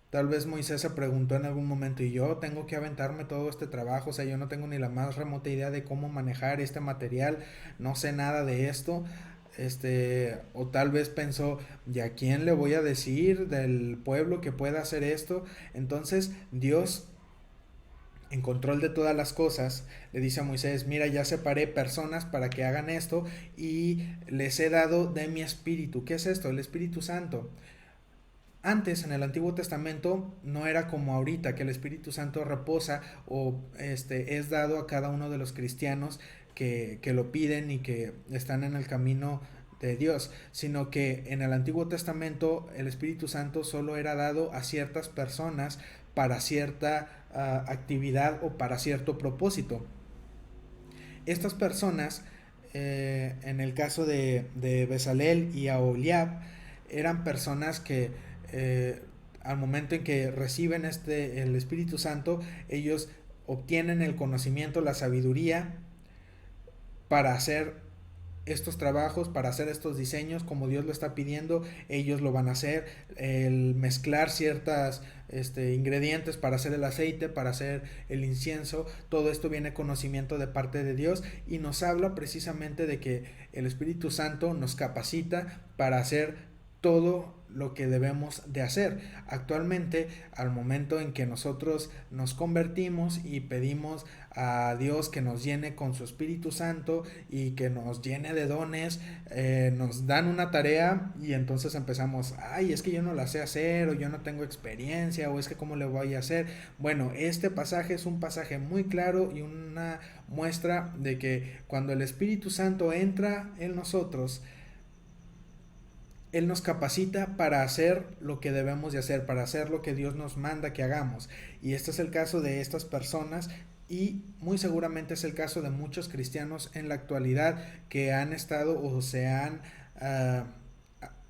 Tal vez Moisés se preguntó en algún momento, ¿y yo tengo que aventarme todo este trabajo? O sea, yo no tengo ni la más remota idea de cómo manejar este material, no sé nada de esto. O tal vez pensó, ¿y a quién le voy a decir del pueblo que pueda hacer esto? Entonces Dios, en control de todas las cosas, le dice a Moisés, mira, ya separé personas para que hagan esto y les he dado de mi espíritu. ¿Qué es esto? El Espíritu Santo. Antes, en el Antiguo Testamento, no era como ahorita, que el Espíritu Santo reposa o es dado a cada uno de los cristianos que lo piden y que están en el camino de Dios, sino que en el Antiguo Testamento el Espíritu Santo solo era dado a ciertas personas para cierta actividad o para cierto propósito. Estas personas, en el caso de Bezalel y Aholiab, eran personas que al momento en que reciben el Espíritu Santo, ellos obtienen el conocimiento, la sabiduría para hacer estos trabajos, para hacer estos diseños como Dios lo está pidiendo. Ellos lo van a hacer, el mezclar ciertas ingredientes para hacer el aceite, para hacer el incienso. Todo esto viene conocimiento de parte de Dios y nos habla precisamente de que el Espíritu Santo nos capacita para hacer todo lo que debemos de hacer. Actualmente, al momento en que nosotros nos convertimos y pedimos a Dios que nos llene con su Espíritu Santo y que nos llene de dones, nos dan una tarea y entonces empezamos, ay, es que yo no la sé hacer, o yo no tengo experiencia, o es que cómo le voy a hacer. Bueno, este pasaje es un pasaje muy claro y una muestra de que cuando el Espíritu Santo entra en nosotros, Él nos capacita para hacer lo que debemos de hacer, para hacer lo que Dios nos manda que hagamos. Y este es el caso de estas personas y muy seguramente es el caso de muchos cristianos en la actualidad que han estado o se han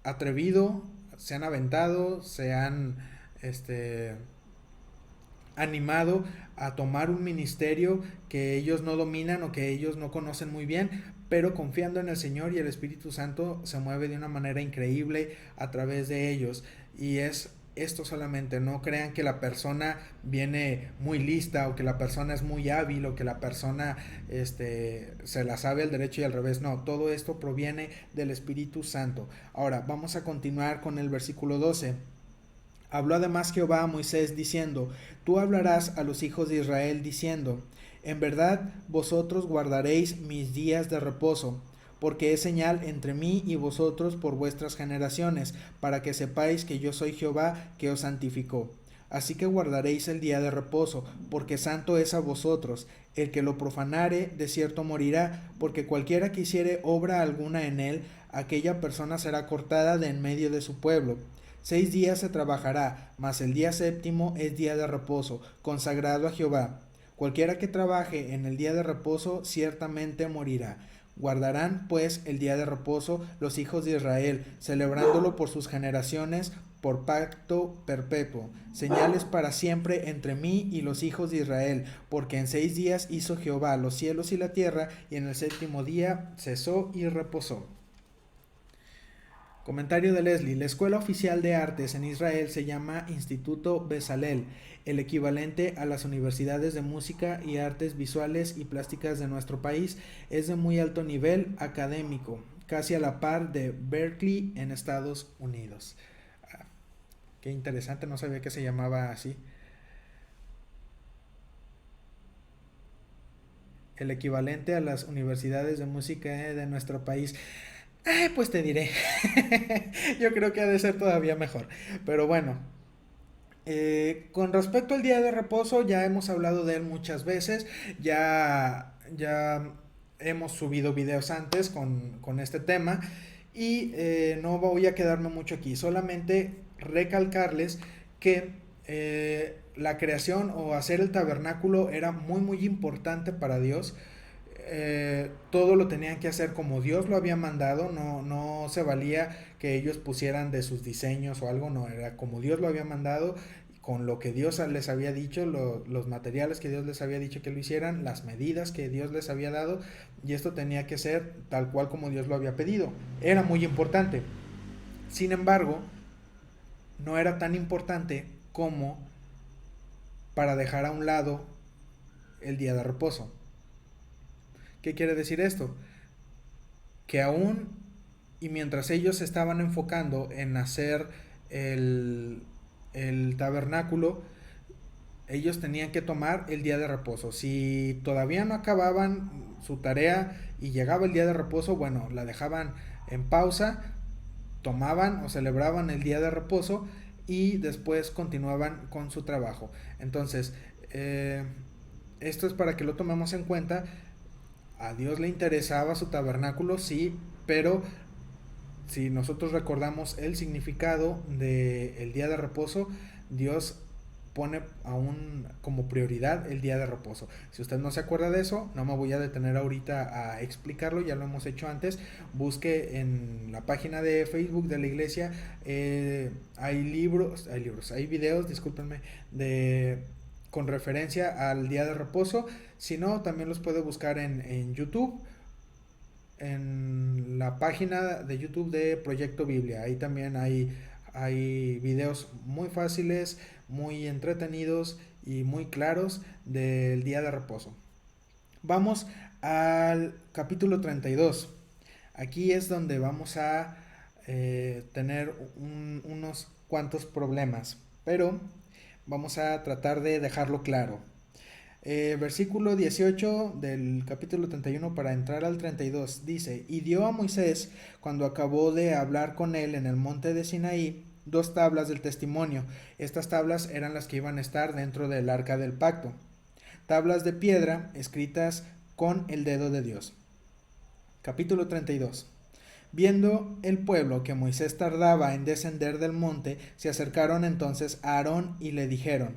atrevido, se han aventado, se han este, animado a tomar un ministerio que ellos no dominan o que ellos no conocen muy bien, pero confiando en el Señor, y el Espíritu Santo se mueve de una manera increíble a través de ellos. Y es esto solamente, no crean que la persona viene muy lista o que la persona es muy hábil o que la persona se la sabe al derecho y al revés. No, todo esto proviene del Espíritu Santo. Ahora vamos a continuar con el versículo 12. Habló además Jehová a Moisés diciendo, tú hablarás a los hijos de Israel diciendo, en verdad vosotros guardaréis mis días de reposo, porque es señal entre mí y vosotros por vuestras generaciones, para que sepáis que yo soy Jehová que os santificó. Así que guardaréis el día de reposo, porque santo es a vosotros. El que lo profanare, de cierto morirá, porque cualquiera que hiciere obra alguna en él, aquella persona será cortada de en medio de su pueblo. 6 días se trabajará, mas el día séptimo es día de reposo, consagrado a Jehová. Cualquiera que trabaje en el día de reposo ciertamente morirá. Guardarán pues el día de reposo los hijos de Israel, celebrándolo por sus generaciones, por pacto perpetuo, señales para siempre entre mí y los hijos de Israel, porque en 6 días hizo Jehová los cielos y la tierra, y en el séptimo día cesó y reposó. Comentario de Leslie. La Escuela Oficial de Artes en Israel se llama Instituto Bezalel, el equivalente a las universidades de música y artes visuales y plásticas de nuestro país. Es de muy alto nivel académico, casi a la par de Berkeley en Estados Unidos. Qué interesante, no sabía que se llamaba así. El equivalente a las universidades de música de nuestro país. Pues te diré. Yo creo que ha de ser todavía mejor. Pero bueno, con respecto al día de reposo, ya hemos hablado de él muchas veces. Ya hemos subido videos antes con este tema. Y no voy a quedarme mucho aquí. Solamente recalcarles que la creación o hacer el tabernáculo era muy muy importante para Dios. Todo lo tenían que hacer como Dios lo había mandado, no se valía que ellos pusieran de sus diseños o algo, no, era como Dios lo había mandado, con lo que Dios les había dicho, los materiales que Dios les había dicho que lo hicieran, las medidas que Dios les había dado, y esto tenía que ser tal cual como Dios lo había pedido. Era muy importante. Sin embargo, no era tan importante como para dejar a un lado el día de reposo. ¿Qué quiere decir esto? Que aún y mientras ellos se estaban enfocando en hacer el, el tabernáculo, ellos tenían que tomar el día de reposo. Si todavía no acababan su tarea y llegaba el día de reposo, bueno, la dejaban en pausa, tomaban o celebraban el día de reposo y después continuaban con su trabajo. Entonces, esto es para que lo tomemos en cuenta. A Dios le interesaba su tabernáculo, sí, pero si nosotros recordamos el significado del día de reposo, Dios pone aún como prioridad el día de reposo. Si usted no se acuerda de eso, no me voy a detener ahorita a explicarlo, ya lo hemos hecho antes. Busque en la página de Facebook de la iglesia, hay videos, discúlpenme, con referencia al día de reposo. Si no, también los puede buscar en YouTube, en la página de YouTube de Proyecto Biblia. Ahí también hay videos muy fáciles, muy entretenidos y muy claros del día de reposo. Vamos al capítulo 32. Aquí es donde vamos a tener unos cuantos problemas, pero vamos a tratar de dejarlo claro. Versículo 18 del capítulo 31 para entrar al 32 dice: y dio a Moisés, cuando acabó de hablar con él en el monte de Sinaí, 2 tablas del testimonio. Estas tablas eran las que iban a estar dentro del arca del pacto, tablas de piedra escritas con el dedo de Dios. Capítulo 32. Viendo el pueblo que Moisés tardaba en descender del monte, se acercaron entonces a Aarón y le dijeron: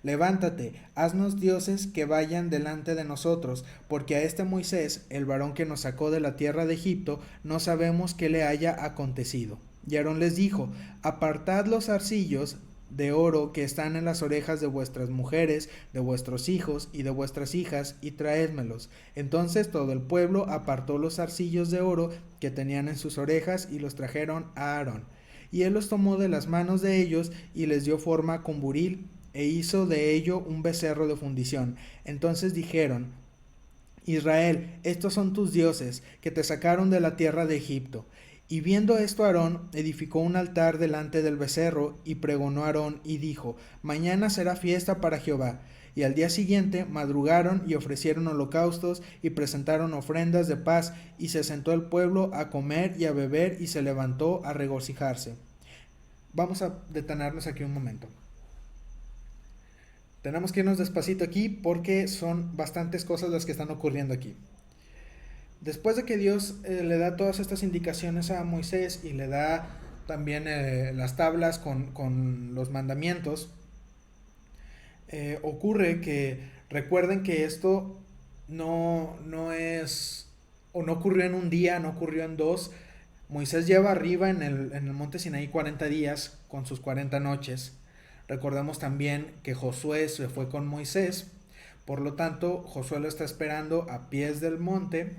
levántate, haznos dioses que vayan delante de nosotros, porque a este Moisés, el varón que nos sacó de la tierra de Egipto, no sabemos qué le haya acontecido. Y Aarón les dijo: apartad los arcillos de oro que están en las orejas de vuestras mujeres, de vuestros hijos y de vuestras hijas, y traédmelos. Entonces todo el pueblo apartó los arcillos de oro que tenían en sus orejas y los trajeron a Aarón. Y él los tomó de las manos de ellos y les dio forma con buril, e hizo de ello un becerro de fundición. Entonces dijeron: Israel, estos son tus dioses, que te sacaron de la tierra de Egipto. Y viendo esto Aarón edificó un altar delante del becerro, y pregonó Aarón y dijo: mañana será fiesta para Jehová. Y al día siguiente madrugaron y ofrecieron holocaustos y presentaron ofrendas de paz, y se sentó el pueblo a comer y a beber, y se levantó a regocijarse. Vamos a detenernos aquí un momento. Tenemos que irnos despacito aquí porque son bastantes cosas las que están ocurriendo aquí. Después de que Dios le da todas estas indicaciones a Moisés y le da también las tablas con los mandamientos, ocurre que recuerden que esto no es, o no ocurrió en un día, no ocurrió en dos. Moisés lleva arriba en el monte Sinaí 40 días con sus 40 noches. Recordemos también que Josué se fue con Moisés, por lo tanto Josué lo está esperando a pies del monte,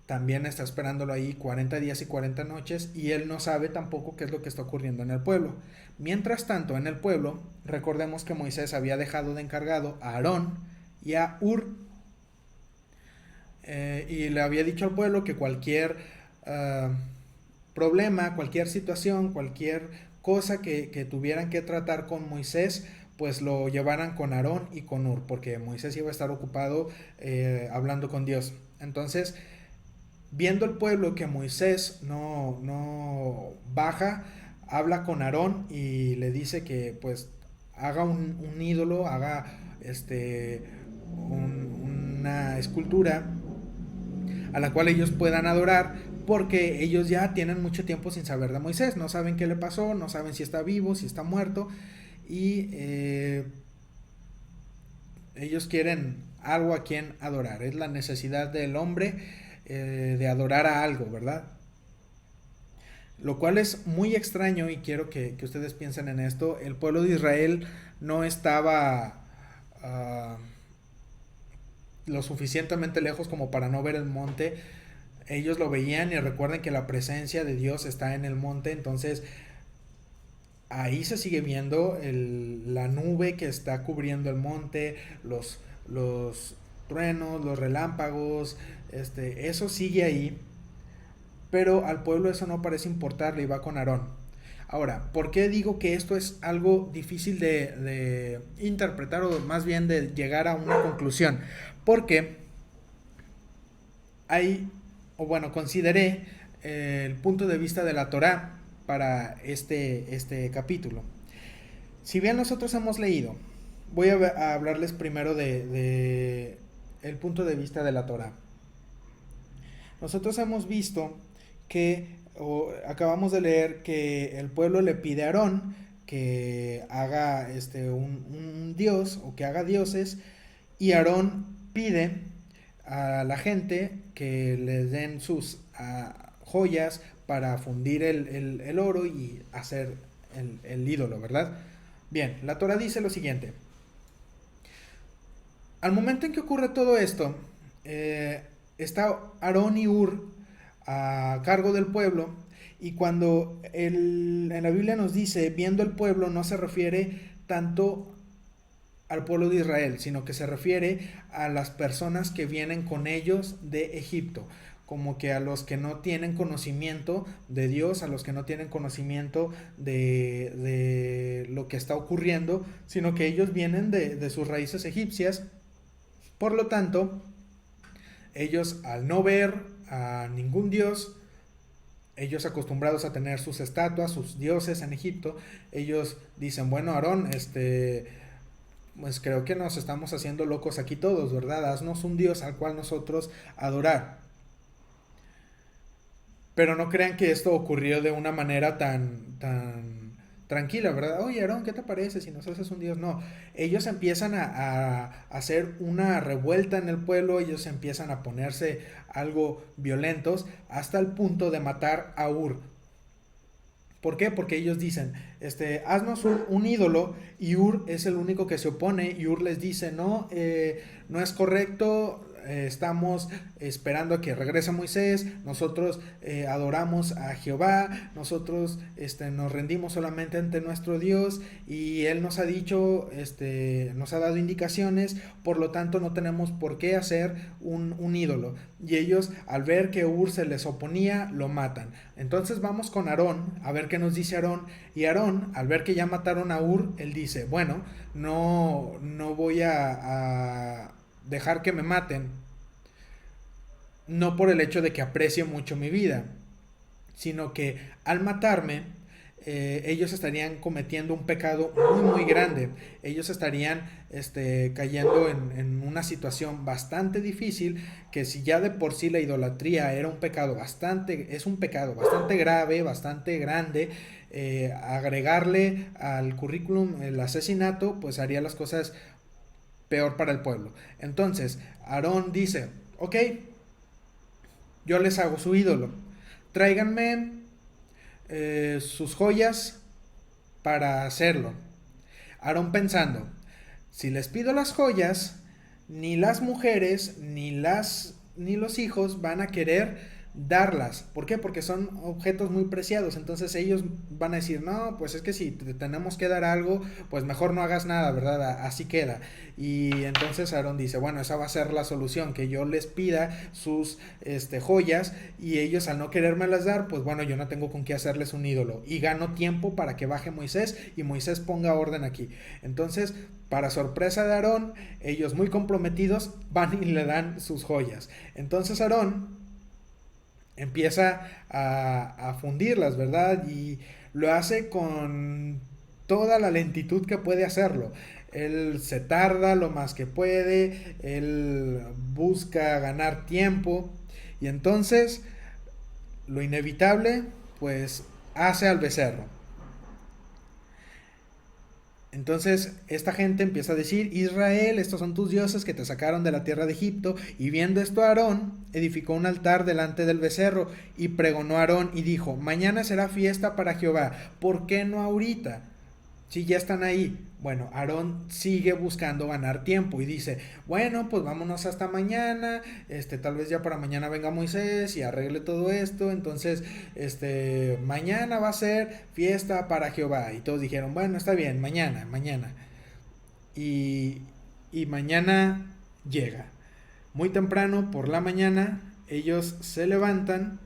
también está esperándolo ahí 40 días y 40 noches, y él no sabe tampoco qué es lo que está ocurriendo en el pueblo. Mientras tanto, en el pueblo, recordemos que Moisés había dejado de encargado a Aarón y a Hur, y le había dicho al pueblo que cualquier problema, cualquier situación, cualquier cosa que tuvieran que tratar con Moisés, pues lo llevaran con Aarón y con Hur, porque Moisés iba a estar ocupado hablando con Dios. Entonces, Viendo el pueblo que Moisés no baja, habla con Aarón y le dice que pues haga un ídolo, haga una escultura a la cual ellos puedan adorar, porque ellos ya tienen mucho tiempo sin saber de Moisés, no saben qué le pasó, no saben si está vivo, si está muerto, y ellos quieren algo a quien adorar, es la necesidad del hombre de adorar a algo, ¿verdad? Lo cual es muy extraño y quiero que ustedes piensen en esto. El pueblo de Israel no estaba lo suficientemente lejos como para no ver el monte. Ellos lo veían y recuerden que la presencia de Dios está en el monte, entonces ahí se sigue viendo la nube que está cubriendo el monte, los truenos, los relámpagos, eso sigue ahí, pero al pueblo eso no parece importarle y va con Aarón. Ahora, ¿por qué digo que esto es algo difícil de interpretar o más bien de llegar a una conclusión? Porque hay, o bueno, consideré el punto de vista de la Torá para este capítulo. Si bien nosotros hemos leído, voy a hablarles primero de el punto de vista de la Torá. Nosotros hemos visto que, acabamos de leer que el pueblo le pide a Aarón que haga un dios o que haga dioses, y Aarón pide a la gente que les den sus joyas para fundir el oro y hacer el ídolo, ¿verdad? Bien, la Torah dice lo siguiente. Al momento en que ocurre todo esto, está Aarón y Ur a cargo del pueblo, y cuando en la Biblia nos dice viendo el pueblo, no se refiere tanto al pueblo de Israel, sino que se refiere a las personas que vienen con ellos de Egipto, como que a los que no tienen conocimiento de Dios, a los que no tienen conocimiento de lo que está ocurriendo, sino que ellos vienen de sus raíces egipcias. Por lo tanto, ellos al no ver a ningún dios, ellos acostumbrados a tener sus estatuas, sus dioses en Egipto, ellos dicen, bueno, Aarón, pues creo que nos estamos haciendo locos aquí todos, ¿verdad? Haznos un dios al cual nosotros adorar. Pero no crean que esto ocurrió de una manera tan tranquila, ¿verdad? Oye, Aarón, ¿qué te parece si nos haces un dios? No, ellos empiezan a hacer una revuelta en el pueblo, ellos empiezan a ponerse algo violentos hasta el punto de matar a Ur. ¿Por qué? Porque ellos dicen, haznos un ídolo, y Ur es el único que se opone, y Ur les dice, no, no es correcto, estamos esperando a que regrese Moisés, nosotros adoramos a Jehová, nosotros nos rendimos solamente ante nuestro Dios, y Él nos ha dicho, nos ha dado indicaciones, por lo tanto no tenemos por qué hacer un ídolo. Y ellos, al ver que Ur se les oponía, lo matan. Entonces vamos con Aarón, a ver qué nos dice Aarón, y Aarón, al ver que ya mataron a Ur, él dice, bueno, no voy a dejar que me maten, no por el hecho de que aprecie mucho mi vida, sino que al matarme, ellos estarían cometiendo un pecado muy grande. Ellos estarían cayendo en una situación bastante difícil, que si ya de por sí la idolatría era un pecado es un pecado bastante grave, bastante grande, agregarle al currículum el asesinato, pues haría las cosas peor para el pueblo. Entonces, Aarón dice, ok, yo les hago su ídolo, tráiganme sus joyas para hacerlo. Aarón pensando, si les pido las joyas, ni las mujeres ni los hijos van a querer darlas. ¿Por qué? Porque son objetos muy preciados. Entonces ellos van a decir, no, pues es que si te tenemos que dar algo, pues mejor no hagas nada, ¿verdad? Así queda. Y entonces Aarón dice, bueno, esa va a ser la solución, que yo les pida sus joyas, y ellos al no querérmelas dar, pues bueno, yo no tengo con qué hacerles un ídolo. Y gano tiempo para que baje Moisés y Moisés ponga orden aquí. Entonces, para sorpresa de Aarón, ellos muy comprometidos van y le dan sus joyas. Entonces Aarón empieza a fundirlas, ¿verdad? Y lo hace con toda la lentitud que puede hacerlo. Él se tarda lo más que puede, él busca ganar tiempo y entonces lo inevitable, pues hace al becerro. Entonces esta gente empieza a decir, Israel, estos son tus dioses que te sacaron de la tierra de Egipto. Y viendo esto Aarón edificó un altar delante del becerro y pregonó a Aarón y dijo, mañana será fiesta para Jehová, ¿por qué no ahorita? Si ya están ahí. Bueno, Aarón sigue buscando ganar tiempo y dice, bueno, pues vámonos hasta mañana, tal vez ya para mañana venga Moisés y arregle todo esto, entonces, mañana va a ser fiesta para Jehová. Y todos dijeron, bueno, está bien, mañana, mañana. Y, y mañana llega. Muy temprano, por la mañana, ellos se levantan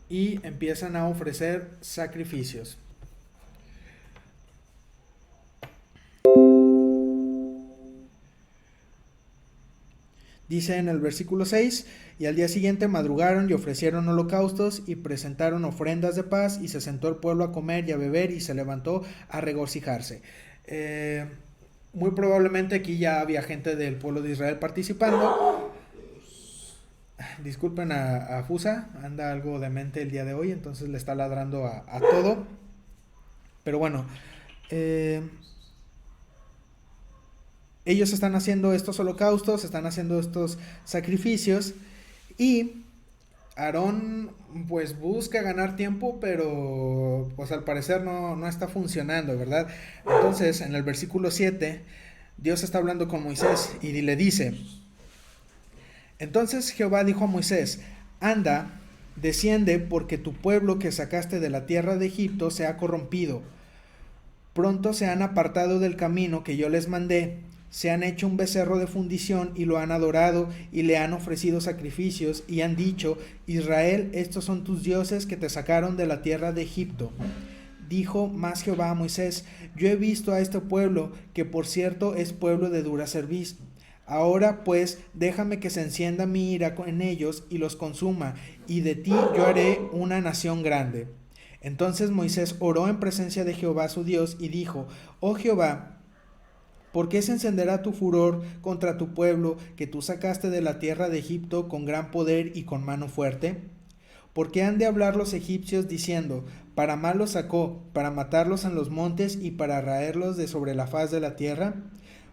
y empiezan a ofrecer sacrificios. Dice en el versículo 6, y al día siguiente madrugaron y ofrecieron holocaustos y presentaron ofrendas de paz y se sentó el pueblo a comer y a beber y se levantó a regocijarse. Muy probablemente aquí ya había gente del pueblo de Israel participando. Disculpen a Fusa, anda algo demente el día de hoy, entonces le está ladrando a todo. Pero bueno, ellos están haciendo estos holocaustos, están haciendo estos sacrificios y Aarón pues busca ganar tiempo, pero pues al parecer no está funcionando, ¿verdad? Entonces en el versículo 7 Dios está hablando con Moisés y le dice, entonces Jehová dijo a Moisés, anda, desciende porque tu pueblo que sacaste de la tierra de Egipto se ha corrompido. Pronto se han apartado del camino que yo les mandé, se han hecho un becerro de fundición y lo han adorado y le han ofrecido sacrificios y han dicho, Israel, estos son tus dioses que te sacaron de la tierra de Egipto. Dijo más Jehová a Moisés, yo he visto a este pueblo, que por cierto es pueblo de dura cerviz. Ahora pues déjame que se encienda mi ira en ellos y los consuma, y de ti yo haré una nación grande. Entonces Moisés oró en presencia de Jehová su Dios y dijo, oh Jehová, ¿por qué se encenderá tu furor contra tu pueblo que tú sacaste de la tierra de Egipto con gran poder y con mano fuerte? ¿Por qué han de hablar los egipcios diciendo, para mal los sacó, para matarlos en los montes y para raerlos de sobre la faz de la tierra?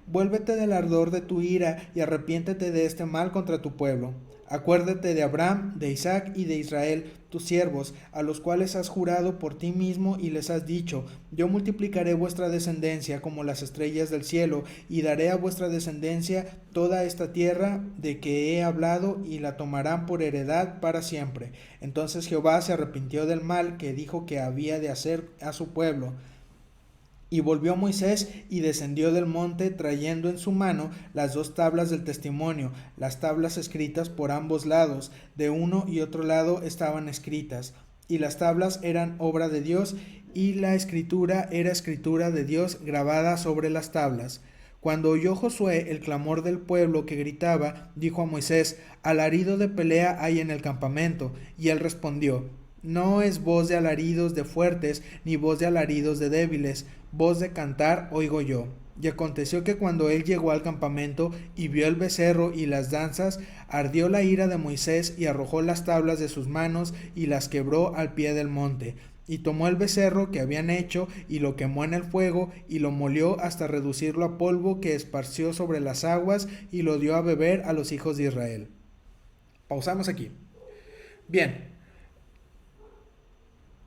Vuélvete del ardor de tu ira y arrepiéntete de este mal contra tu pueblo. Acuérdate de Abraham, de Isaac y de Israel, tus siervos, a los cuales has jurado por ti mismo y les has dicho, yo multiplicaré vuestra descendencia como las estrellas del cielo, y daré a vuestra descendencia toda esta tierra de que he hablado, y la tomarán por heredad para siempre. Entonces Jehová se arrepintió del mal que dijo que había de hacer a su pueblo. Y volvió Moisés y descendió del monte trayendo en su mano las dos tablas del testimonio, las tablas escritas por ambos lados, de uno y otro lado estaban escritas, y las tablas eran obra de Dios, y la escritura era escritura de Dios grabada sobre las tablas. Cuando oyó Josué el clamor del pueblo que gritaba, dijo a Moisés, alarido de pelea hay en el campamento, y él respondió, no es voz de alaridos de fuertes, ni voz de alaridos de débiles, voz de cantar oigo yo. Y aconteció que cuando él llegó al campamento y vio el becerro y las danzas, ardió la ira de Moisés y arrojó las tablas de sus manos y las quebró al pie del monte. Y tomó el becerro que habían hecho y lo quemó en el fuego y lo molió hasta reducirlo a polvo que esparció sobre las aguas y lo dio a beber a los hijos de Israel. Pausamos aquí. Bien.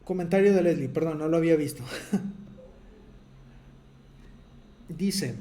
Comentario de Leslie, perdón, no lo había visto. Dice,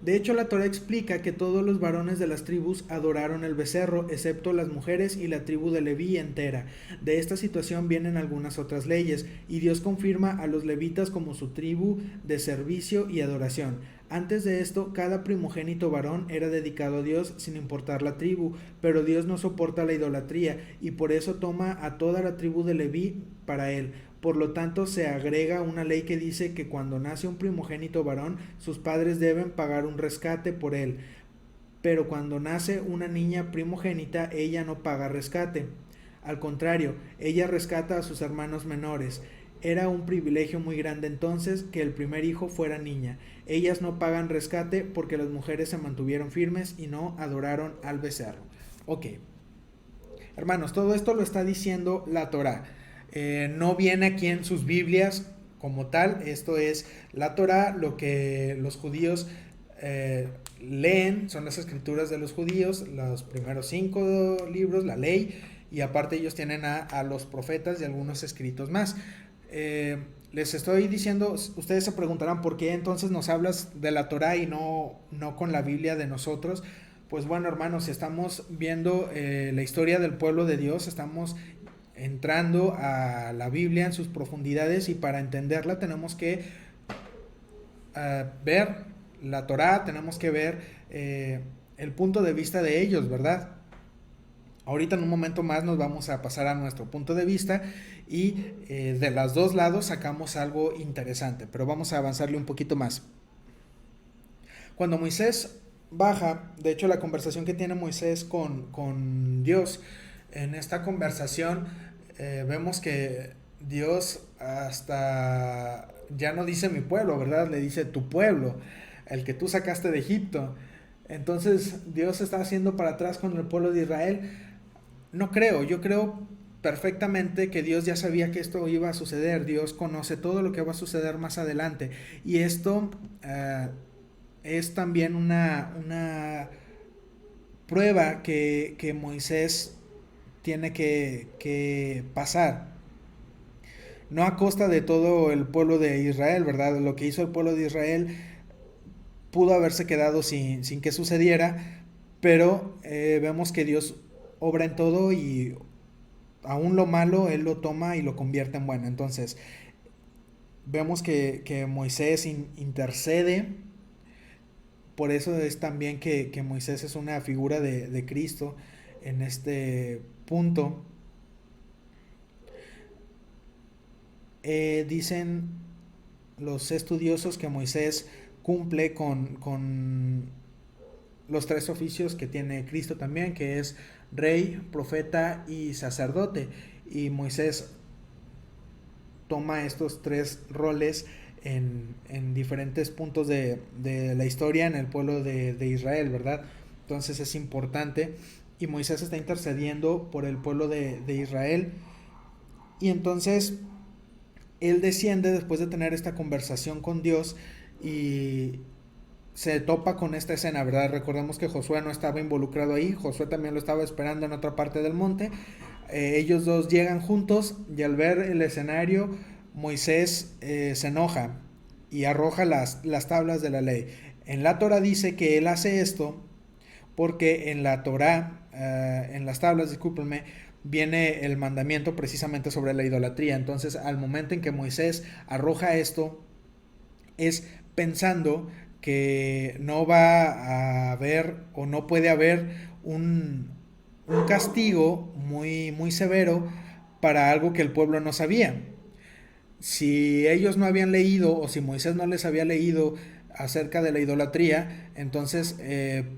de hecho la Torah explica que todos los varones de las tribus adoraron el becerro, excepto las mujeres y la tribu de Leví entera. De esta situación vienen algunas otras leyes, y Dios confirma a los levitas como su tribu de servicio y adoración. Antes de esto, cada primogénito varón era dedicado a Dios sin importar la tribu, pero Dios no soporta la idolatría, y por eso toma a toda la tribu de Leví para él. Por lo tanto, se agrega una ley que dice que cuando nace un primogénito varón, sus padres deben pagar un rescate por él. pero cuando nace una niña primogénita, ella no paga rescate. Al contrario, ella rescata a sus hermanos menores. Era un privilegio muy grande entonces que el primer hijo fuera niña. Ellas no pagan rescate porque las mujeres se mantuvieron firmes y no adoraron al becerro. Ok, hermanos, todo esto lo está diciendo la Torá. No viene aquí en sus Biblias como tal. Esto es la Torá, lo que los judíos leen, son las escrituras de los judíos, los primeros 5 libros, la ley, y aparte ellos tienen a los profetas y algunos escritos más. Les estoy diciendo, ustedes se preguntarán por qué entonces nos hablas de la Torá y no con la Biblia de nosotros. Pues bueno, hermanos, estamos viendo la historia del pueblo de Dios, estamos entrando a la Biblia en sus profundidades, y para entenderla tenemos que ver la Torá, tenemos que ver el punto de vista de ellos, ¿verdad? Ahorita en un momento más nos vamos a pasar a nuestro punto de vista y de los dos lados sacamos algo interesante, pero vamos a avanzarle un poquito más. Cuando Moisés baja, de hecho la conversación que tiene Moisés con Dios, en esta conversación vemos que Dios hasta ya no dice mi pueblo, ¿verdad? Le dice tu pueblo, el que tú sacaste de Egipto. Entonces Dios está haciendo para atrás con el pueblo de Israel. No creo, yo creo perfectamente que Dios ya sabía que esto iba a suceder. Dios conoce todo lo que va a suceder más adelante. Y esto es también una prueba que Moisés tiene que pasar. No a costa de todo el pueblo de Israel, ¿verdad? Lo que hizo el pueblo de Israel pudo haberse quedado sin que sucediera, pero vemos que Dios obra en todo, y aún lo malo Él lo toma y lo convierte en bueno. Entonces, vemos que Moisés intercede. Por eso es también que Moisés es una figura de Cristo en este punto. Dicen los estudiosos que Moisés cumple con los 3 oficios que tiene Cristo también, que es rey, profeta y sacerdote. Y Moisés toma estos 3 roles en diferentes puntos de la historia en el pueblo de Israel, ¿verdad? Entonces es importante, y Moisés está intercediendo por el pueblo de Israel. Y entonces él desciende después de tener esta conversación con Dios y se topa con esta escena, ¿verdad? Recordemos que Josué no estaba involucrado ahí, Josué también lo estaba esperando en otra parte del monte. Ellos dos llegan juntos, y al ver el escenario, Moisés se enoja y arroja las tablas de la ley. En la Torah dice que él hace esto porque en la Torah, en las tablas, discúlpenme, viene el mandamiento precisamente sobre la idolatría. Entonces, al momento en que Moisés arroja esto, es pensando que no va a haber o no puede haber un castigo muy severo para algo que el pueblo no sabía. Si ellos no habían leído, o si Moisés no les había leído acerca de la idolatría, entonces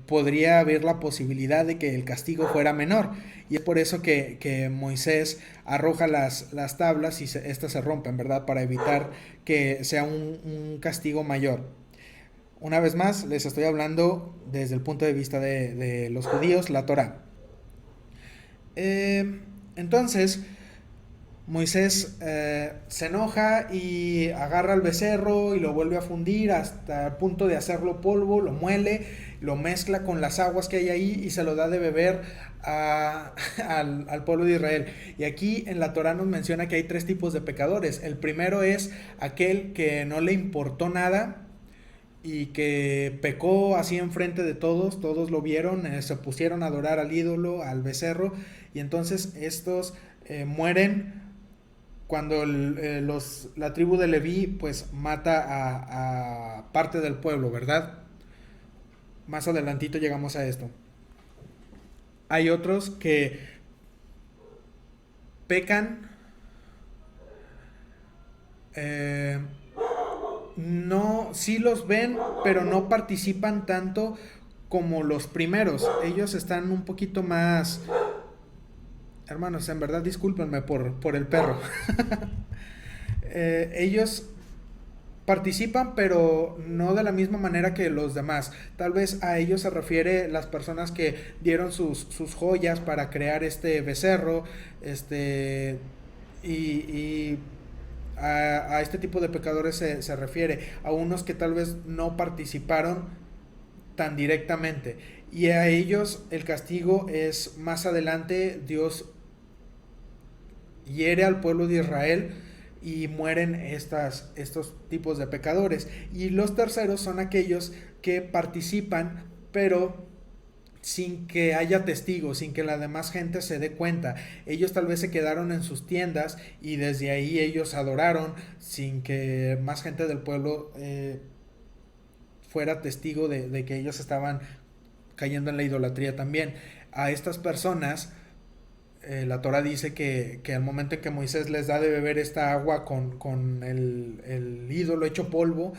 podría haber la posibilidad de que el castigo fuera menor. Y es por eso que Moisés arroja las tablas y estas se rompen, ¿verdad? Para evitar que sea un castigo mayor. Una vez más, les estoy hablando desde el punto de vista de los judíos, la Torá. Entonces, Moisés se enoja y agarra el becerro y lo vuelve a fundir hasta el punto de hacerlo polvo, lo muele, lo mezcla con las aguas que hay ahí y se lo da de beber al pueblo de Israel. Y aquí en la Torá nos menciona que hay 3 tipos de pecadores. El primero es aquel que no le importó nada y que pecó así enfrente de todos, todos lo vieron, se pusieron a adorar al ídolo, al becerro, y entonces estos mueren cuando la tribu de Leví pues mata a parte del pueblo, ¿verdad? Más adelantito llegamos a esto. Hay otros que pecan, no, sí los ven, pero no participan tanto como los primeros. Ellos están un poquito más... Hermanos, en verdad discúlpenme por el perro. Ellos participan, pero no de la misma manera que los demás. Tal vez a ellos se refiere las personas que dieron sus joyas para crear este becerro, y a este tipo de pecadores se refiere, a unos que tal vez no participaron tan directamente. Y a ellos el castigo es más adelante. Dios hiere al pueblo de Israel y mueren estos tipos de pecadores. Y los terceros son aquellos que participan, pero sin que haya testigos, sin que la demás gente se dé cuenta. Ellos tal vez se quedaron en sus tiendas y desde ahí ellos adoraron sin que más gente del pueblo fuera testigo de que ellos estaban cayendo en la idolatría también. A estas personas la Torah dice que al momento en que Moisés les da de beber esta agua con el ídolo hecho polvo,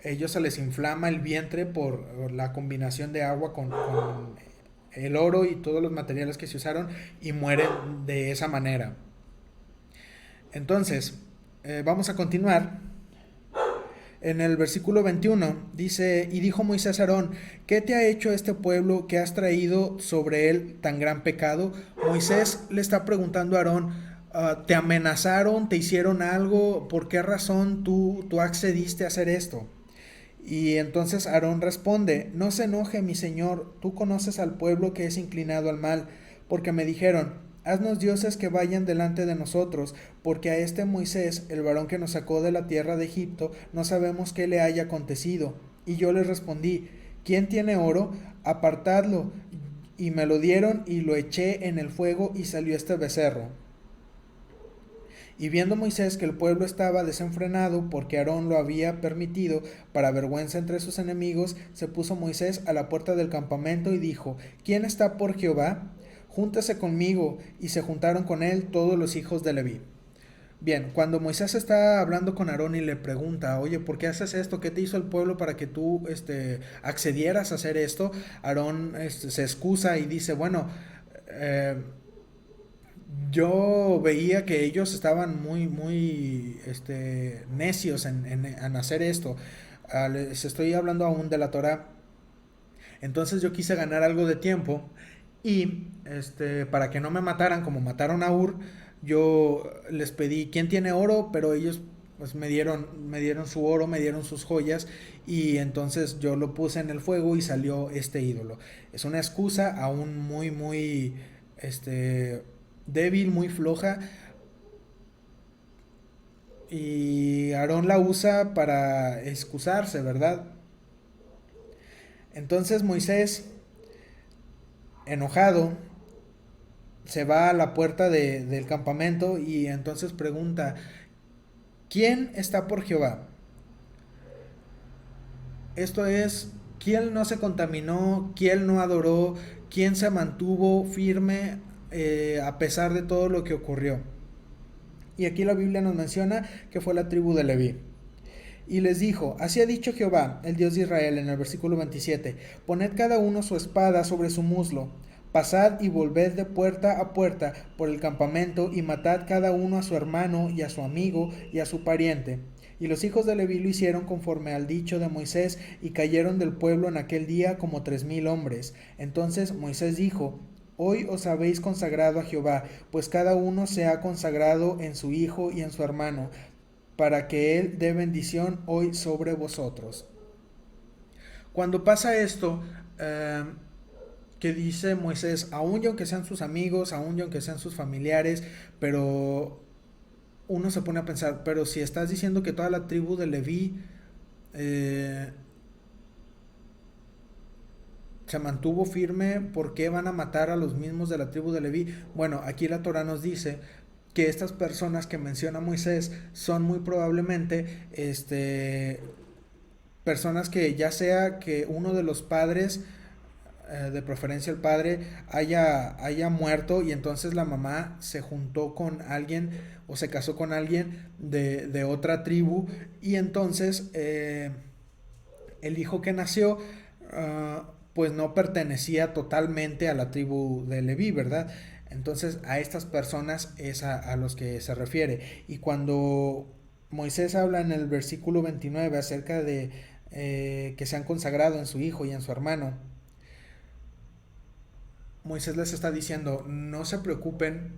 ellos se les inflama el vientre por la combinación de agua con el oro y todos los materiales que se usaron, y mueren de esa manera. Entonces, vamos a continuar. En el versículo 21 dice: y dijo Moisés a Aarón, ¿qué te ha hecho este pueblo que has traído sobre él tan gran pecado? Moisés le está preguntando a Aarón, ¿te amenazaron? ¿Te hicieron algo? ¿Por qué razón tú accediste a hacer esto? Y entonces Aarón responde: no se enoje, mi señor, tú conoces al pueblo que es inclinado al mal, porque me dijeron, haznos dioses que vayan delante de nosotros, porque a este Moisés, el varón que nos sacó de la tierra de Egipto, no sabemos qué le haya acontecido. Y yo les respondí, ¿quién tiene oro? Apartadlo. Y me lo dieron y lo eché en el fuego y salió este becerro. Y viendo Moisés que el pueblo estaba desenfrenado porque Aarón lo había permitido para vergüenza entre sus enemigos, se puso Moisés a la puerta del campamento y dijo, ¿quién está por Jehová? Júntese conmigo. Y se juntaron con él todos los hijos de Leví. Bien, cuando Moisés está hablando con Aarón y le pregunta, oye, ¿por qué haces esto? ¿Qué te hizo el pueblo para que tú accedieras a hacer esto? Aarón se excusa y dice, bueno, yo veía que ellos estaban muy necios en hacer esto. Les estoy hablando aún de la Torah. Entonces yo quise ganar algo de tiempo y para que no me mataran como mataron a Ur, yo les pedí, ¿quién tiene oro? Pero ellos pues me dieron su oro, me dieron sus joyas, y entonces yo lo puse en el fuego y salió este ídolo. Es una excusa aún muy débil, muy floja, y Aarón la usa para excusarse, ¿verdad? Entonces Moisés, enojado, se va a la puerta del campamento y entonces pregunta, ¿quién está por Jehová? Esto es, ¿quién no se contaminó? ¿Quién no adoró? ¿Quién se mantuvo firme a pesar de todo lo que ocurrió? Y aquí la Biblia nos menciona que fue la tribu de Leví. Y les dijo, así ha dicho Jehová, el Dios de Israel, en el versículo 27, poned cada uno su espada sobre su muslo, pasad y volved de puerta a puerta por el campamento y matad cada uno a su hermano y a su amigo y a su pariente. Y los hijos de Leví lo hicieron conforme al dicho de Moisés, y cayeron del pueblo en aquel día como 3000 hombres. Entonces Moisés dijo, hoy os habéis consagrado a Jehová, pues cada uno se ha consagrado en su hijo y en su hermano, para que él dé bendición hoy sobre vosotros. Cuando pasa esto, que dice Moisés, aun y aunque sean sus amigos, aun y aunque sean sus familiares, pero uno se pone a pensar, pero si estás diciendo que toda la tribu de Leví se mantuvo firme, ¿por qué van a matar a los mismos de la tribu de Leví? Bueno, aquí la Torah nos dice que estas personas que menciona Moisés son muy probablemente personas que ya sea que uno de los padres, de preferencia el padre, haya muerto, y entonces la mamá se juntó con alguien o se casó con alguien de otra tribu, y entonces el hijo que nació pues no pertenecía totalmente a la tribu de Leví, ¿verdad? Entonces a estas personas es a los que se refiere. Y cuando Moisés habla en el versículo 29 acerca de que se han consagrado en su hijo y en su hermano, Moisés les está diciendo, no se preocupen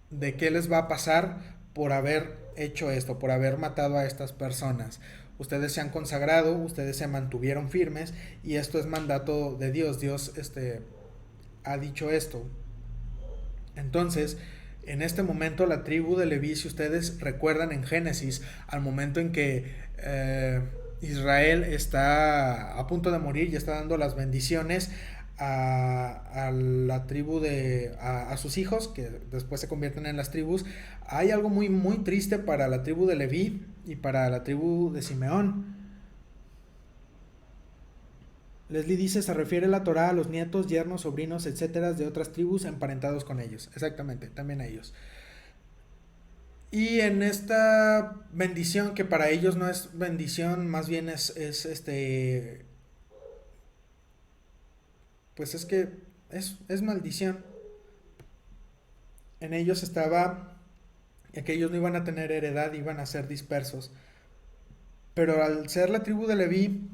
de qué les va a pasar por haber hecho esto, por haber matado a estas personas. Ustedes se han consagrado, ustedes se mantuvieron firmes y esto es mandato de Dios. Dios ha dicho esto. Entonces, en este momento la tribu de Leví, si ustedes recuerdan en Génesis, al momento en que Israel está a punto de morir y está dando las bendiciones a la tribu a sus hijos, que después se convierten en las tribus, hay algo muy, muy triste para la tribu de Leví y para la tribu de Simeón. Leslie dice, se refiere la Torá a los nietos, yernos, sobrinos, etcétera, de otras tribus emparentados con ellos. Exactamente, también a ellos. Y en esta bendición, que para ellos no es bendición, más bien pues es que es maldición. En ellos estaba que ellos no iban a tener heredad, iban a ser dispersos. Pero al ser la tribu de Leví,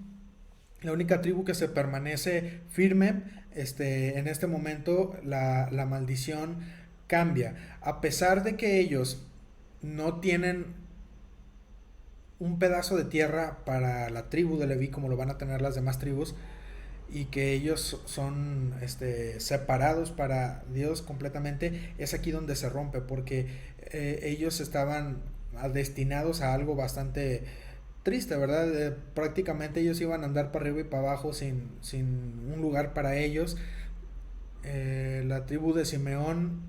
la única tribu que se permanece firme, en este momento la maldición cambia. A pesar de que ellos no tienen un pedazo de tierra para la tribu de Leví como lo van a tener las demás tribus, y que ellos son separados para Dios completamente, es aquí donde se rompe, porque ellos estaban destinados a algo bastante triste, ¿verdad? Prácticamente ellos iban a andar para arriba y para abajo sin un lugar para ellos. La tribu de Simeón,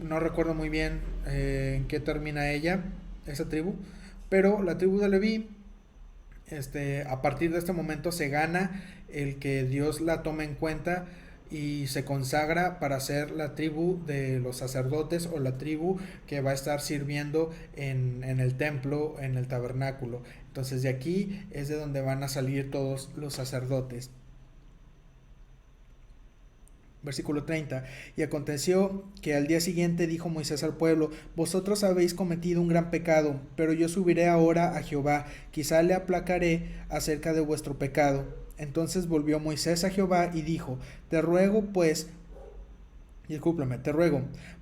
no recuerdo muy bien en qué termina esa tribu, pero la tribu de Leví, a partir de este momento se gana el que Dios la tome en cuenta y se consagra para ser la tribu de los sacerdotes, o la tribu que va a estar sirviendo en el templo, en el tabernáculo. Entonces de aquí es de donde van a salir todos los sacerdotes. Versículo 30. Y aconteció que al día siguiente dijo Moisés al pueblo, vosotros habéis cometido un gran pecado, pero yo subiré ahora a Jehová, quizá le aplacaré acerca de vuestro pecado. Entonces volvió Moisés a Jehová y dijo, te ruego, pues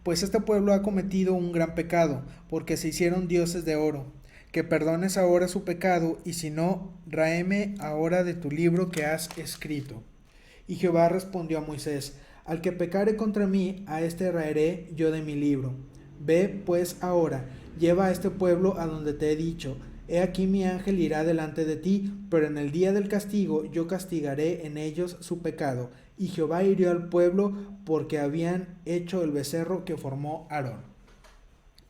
este pueblo ha cometido un gran pecado, porque se hicieron dioses de oro, que perdones ahora su pecado, y si no, ráeme ahora de tu libro que has escrito. Y Jehová respondió a Moisés, al que pecare contra mí, a este raeré yo de mi libro. Ve pues ahora, lleva a este pueblo a donde te he dicho. He aquí mi ángel irá delante de ti, pero en el día del castigo yo castigaré en ellos su pecado. Y Jehová hirió al pueblo porque habían hecho el becerro que formó Aarón.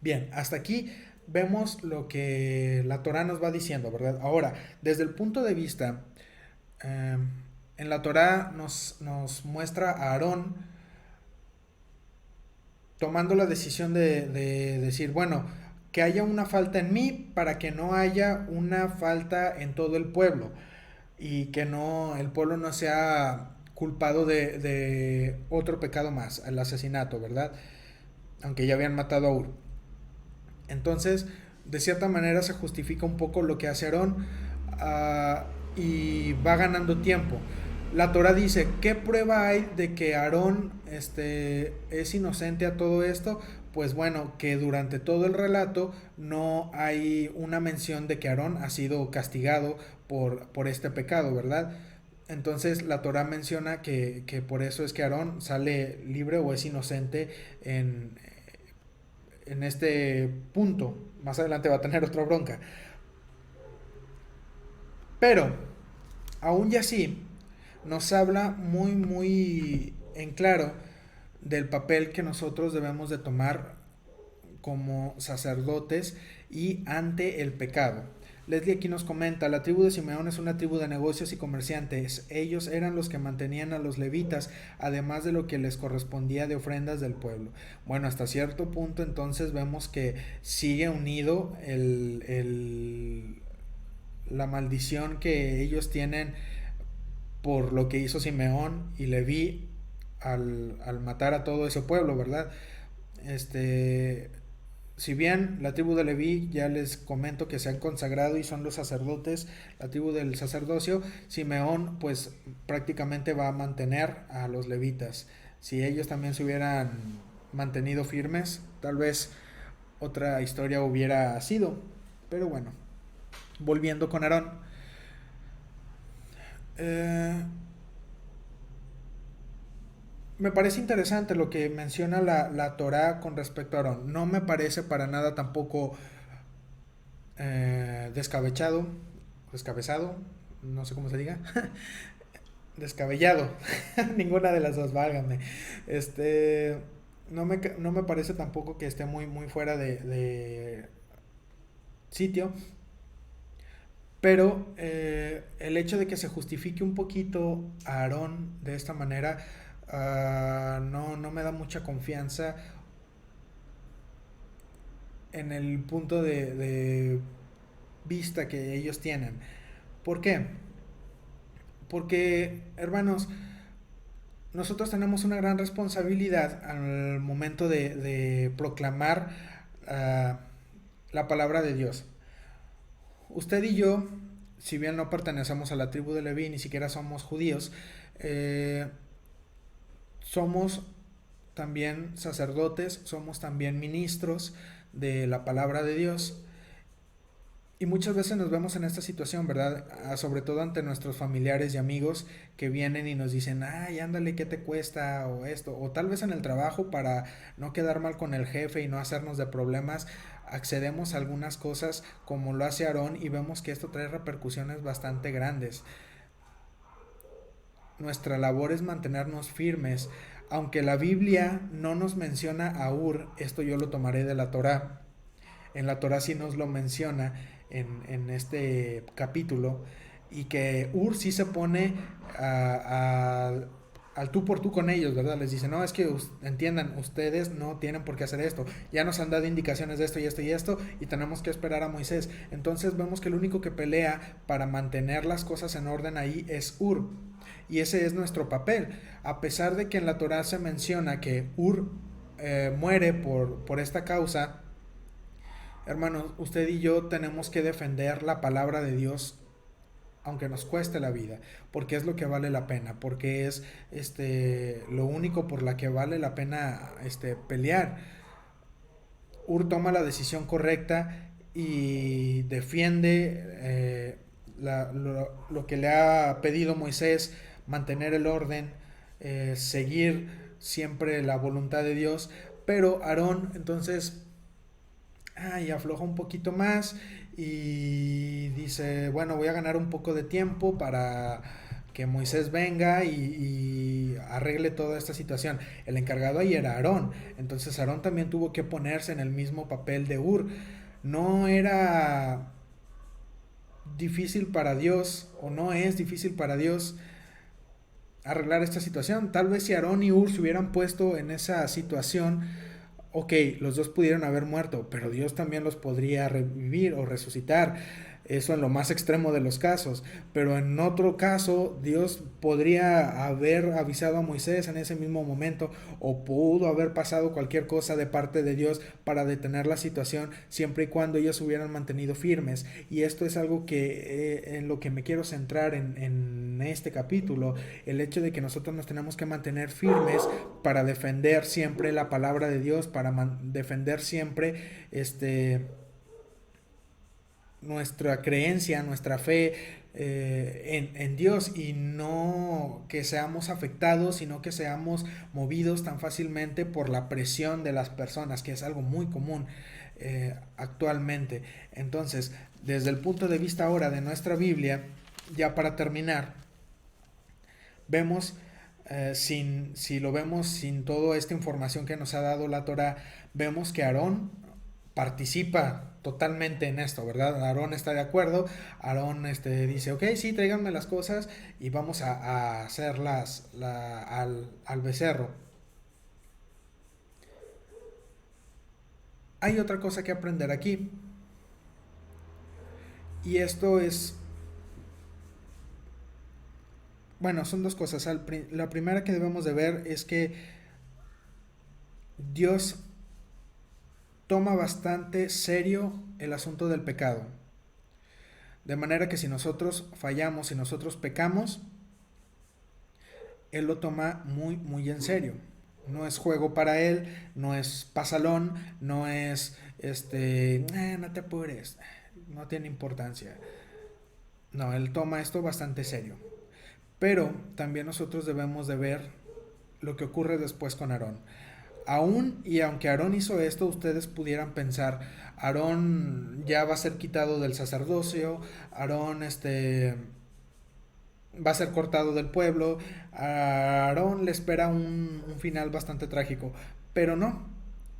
Bien, hasta aquí vemos lo que la Torá nos va diciendo, ¿verdad? Ahora, desde el punto de vista... en la Torá nos muestra a Aarón tomando la decisión de decir, bueno, que haya una falta en mí para que no haya una falta en todo el pueblo, y que el pueblo no sea culpado de otro pecado más, el asesinato, ¿verdad? Aunque ya habían matado a Ur. Entonces, de cierta manera se justifica un poco lo que hace Aarón, y va ganando tiempo. La Torah dice, ¿qué prueba hay de que Aarón es inocente a todo esto? Pues bueno, que durante todo el relato no hay una mención de que Aarón ha sido castigado por este pecado, ¿verdad? Entonces la Torah menciona que por eso es que Aarón sale libre o es inocente en este punto. Más adelante va a tener otra bronca. Pero, aún y así, nos habla muy, muy en claro del papel que nosotros debemos de tomar como sacerdotes y ante el pecado. Leslie aquí nos comenta, la tribu de Simeón es una tribu de negocios y comerciantes. Ellos eran los que mantenían a los levitas, además de lo que les correspondía de ofrendas del pueblo. Bueno, hasta cierto punto entonces vemos que sigue unido la maldición que ellos tienen por lo que hizo Simeón y Leví al matar a todo ese pueblo, ¿verdad? Este, si bien la tribu de Leví, ya les comento que se han consagrado y son los sacerdotes, la tribu del sacerdocio, Simeón pues prácticamente va a mantener a los levitas. Si ellos también se hubieran mantenido firmes, tal vez otra historia hubiera sido. Pero bueno, volviendo con Aarón. Eh, Me parece interesante lo que menciona la Torá con respecto a Aarón. No me parece para nada tampoco descabechado, descabezado, no sé cómo se diga, descabellado, ninguna de las dos, válgame. Este, no me parece tampoco que esté muy fuera de sitio, pero el hecho de que se justifique un poquito a Aarón de esta manera no me da mucha confianza en el punto de vista que ellos tienen. ¿Por qué? Porque, hermanos, nosotros tenemos una gran responsabilidad al momento de proclamar uh, la palabra de Dios. Usted y yo, si bien no pertenecemos a la tribu de Leví, ni siquiera somos judíos, eh, somos también sacerdotes, somos también ministros de la palabra de Dios. Y muchas veces nos vemos en esta situación, ¿verdad? Sobre todo ante nuestros familiares y amigos que vienen y nos dicen, ay, ándale, ¿qué te cuesta? O esto, o tal vez en el trabajo para no quedar mal con el jefe y no hacernos de problemas, accedemos a algunas cosas como lo hace Aarón y vemos que esto trae repercusiones bastante grandes. Nuestra labor es mantenernos firmes. Aunque la Biblia no nos menciona a Ur, esto yo lo tomaré de la Torá. En la Torá sí nos lo menciona en este capítulo, y que Ur sí se pone al tú por tú con ellos, ¿verdad? Les dice, no, es que entiendan, ustedes no tienen por qué hacer esto. Ya nos han dado indicaciones de esto y esto y esto, y tenemos que esperar a Moisés. Entonces vemos que el único que pelea para mantener las cosas en orden ahí es Ur. Y ese es nuestro papel. A pesar de que en la Torá se menciona que Ur muere por esta causa, hermanos, usted y yo tenemos que defender la palabra de Dios aunque nos cueste la vida, porque es lo que vale la pena, porque es lo único por la que vale la pena pelear. Ur toma la decisión correcta y defiende lo que le ha pedido Moisés, mantener el orden, seguir siempre la voluntad de Dios, pero Aarón entonces y afloja un poquito más y dice, bueno, voy a ganar un poco de tiempo para que Moisés venga y arregle toda esta situación. El encargado ahí era Aarón, entonces Aarón también tuvo que ponerse en el mismo papel de Ur. No era difícil para Dios, o no es difícil para Dios arreglar esta situación. Tal vez si Aarón y Ur se hubieran puesto en esa situación, ok, los dos pudieron haber muerto, pero Dios también los podría revivir o resucitar. Eso en lo más extremo de los casos. Pero en otro caso, Dios podría haber avisado a Moisés en ese mismo momento, o pudo haber pasado cualquier cosa de parte de Dios para detener la situación, siempre y cuando ellos hubieran mantenido firmes. Y esto es algo que en lo que me quiero centrar en este capítulo, el hecho de que nosotros nos tenemos que mantener firmes para defender siempre la palabra de Dios, para defender siempre nuestra creencia, nuestra fe en Dios, y no que seamos afectados, sino que seamos movidos tan fácilmente por la presión de las personas, que es algo muy común actualmente. Entonces, desde el punto de vista ahora de nuestra Biblia, ya para terminar, vemos si lo vemos sin toda esta información que nos ha dado la Torah, vemos que Aarón participa totalmente en esto, ¿verdad? Aarón está de acuerdo, Aarón dice, ok, sí, tráiganme las cosas y vamos a hacerlas al becerro. Hay otra cosa que aprender aquí, Y esto es, bueno, son dos cosas. La primera que debemos de ver es que Dios toma bastante serio el asunto del pecado. De manera que si nosotros fallamos, si nosotros pecamos, Él lo toma muy, muy en serio. No es juego para Él, no es pasalón, no es, no te apures, no tiene importancia. No, Él toma esto bastante serio. Pero también nosotros debemos de ver lo que ocurre después con Aarón. Aún y aunque Aarón hizo esto, ustedes pudieran pensar, Aarón ya va a ser quitado del sacerdocio, Aarón va a ser cortado del pueblo, a Aarón le espera un final bastante trágico, pero no.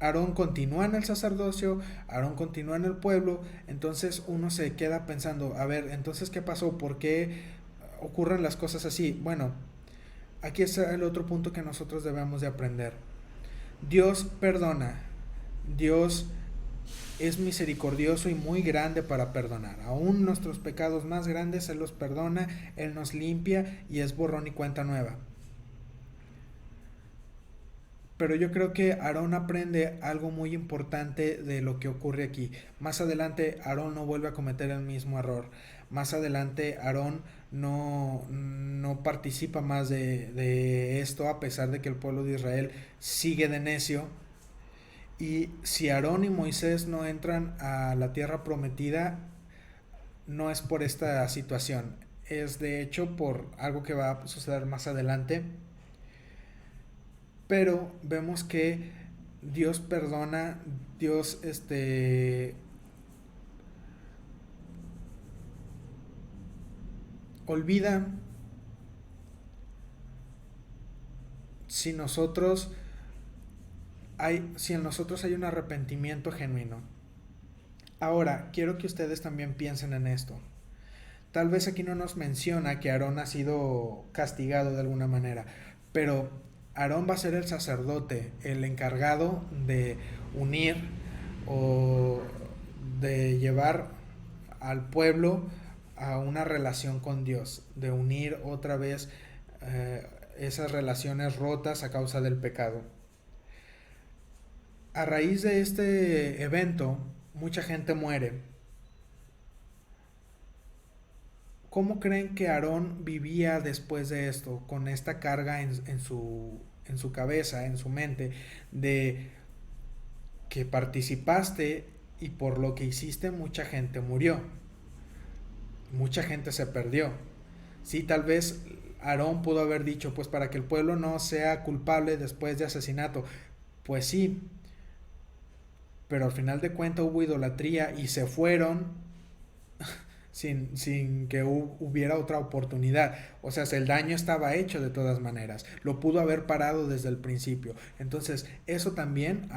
Aarón continúa en el sacerdocio, Aarón continúa en el pueblo, entonces uno se queda pensando, a ver, entonces ¿qué pasó? ¿Por qué ocurren las cosas así? Bueno, aquí está el otro punto que nosotros debemos de aprender. Dios perdona, Dios es misericordioso y muy grande para perdonar. Aún nuestros pecados más grandes Él los perdona, Él nos limpia y es borrón y cuenta nueva. Pero yo creo que Aarón aprende algo muy importante de lo que ocurre aquí. Más adelante Aarón no vuelve a cometer el mismo error. Más adelante Aarón no participa más de esto a pesar de que el pueblo de Israel sigue de necio. Y si Aarón y Moisés no entran a la tierra prometida, no es por esta situación. Es de hecho por algo que va a suceder más adelante. Pero vemos que Dios perdona, Dios olvida si nosotros si en nosotros hay un arrepentimiento genuino. Ahora, quiero que ustedes también piensen en esto. Tal vez aquí no nos menciona que Aarón ha sido castigado de alguna manera, pero Aarón va a ser el sacerdote, el encargado de unir o de llevar al pueblo a una relación con Dios, de unir otra vez esas relaciones rotas a causa del pecado. A raíz de este evento, mucha gente muere. ¿Cómo creen que Aarón vivía después de esto, con esta carga en su cabeza, en su mente, de que participaste y por lo que hiciste mucha gente murió, mucha gente se perdió? Sí, tal vez Aarón pudo haber dicho, pues para que el pueblo no sea culpable después de asesinato. Pues sí, pero al final de cuentas hubo idolatría y se fueron sin que hubiera otra oportunidad. O sea, el daño estaba hecho de todas maneras. Lo pudo haber parado desde el principio. Entonces, eso también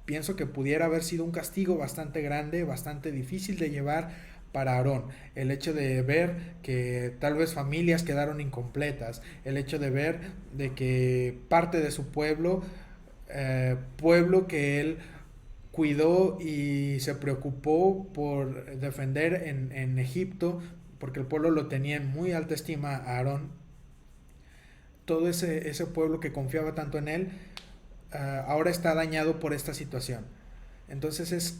pienso que pudiera haber sido un castigo bastante grande, bastante difícil de llevar para Aarón. El hecho de ver que tal vez familias quedaron incompletas. El hecho de ver de que parte de su pueblo, pueblo que él cuidó y se preocupó por defender en Egipto, porque el pueblo lo tenía en muy alta estima a Aarón. Todo ese pueblo que confiaba tanto en él, ahora está dañado por esta situación. Entonces es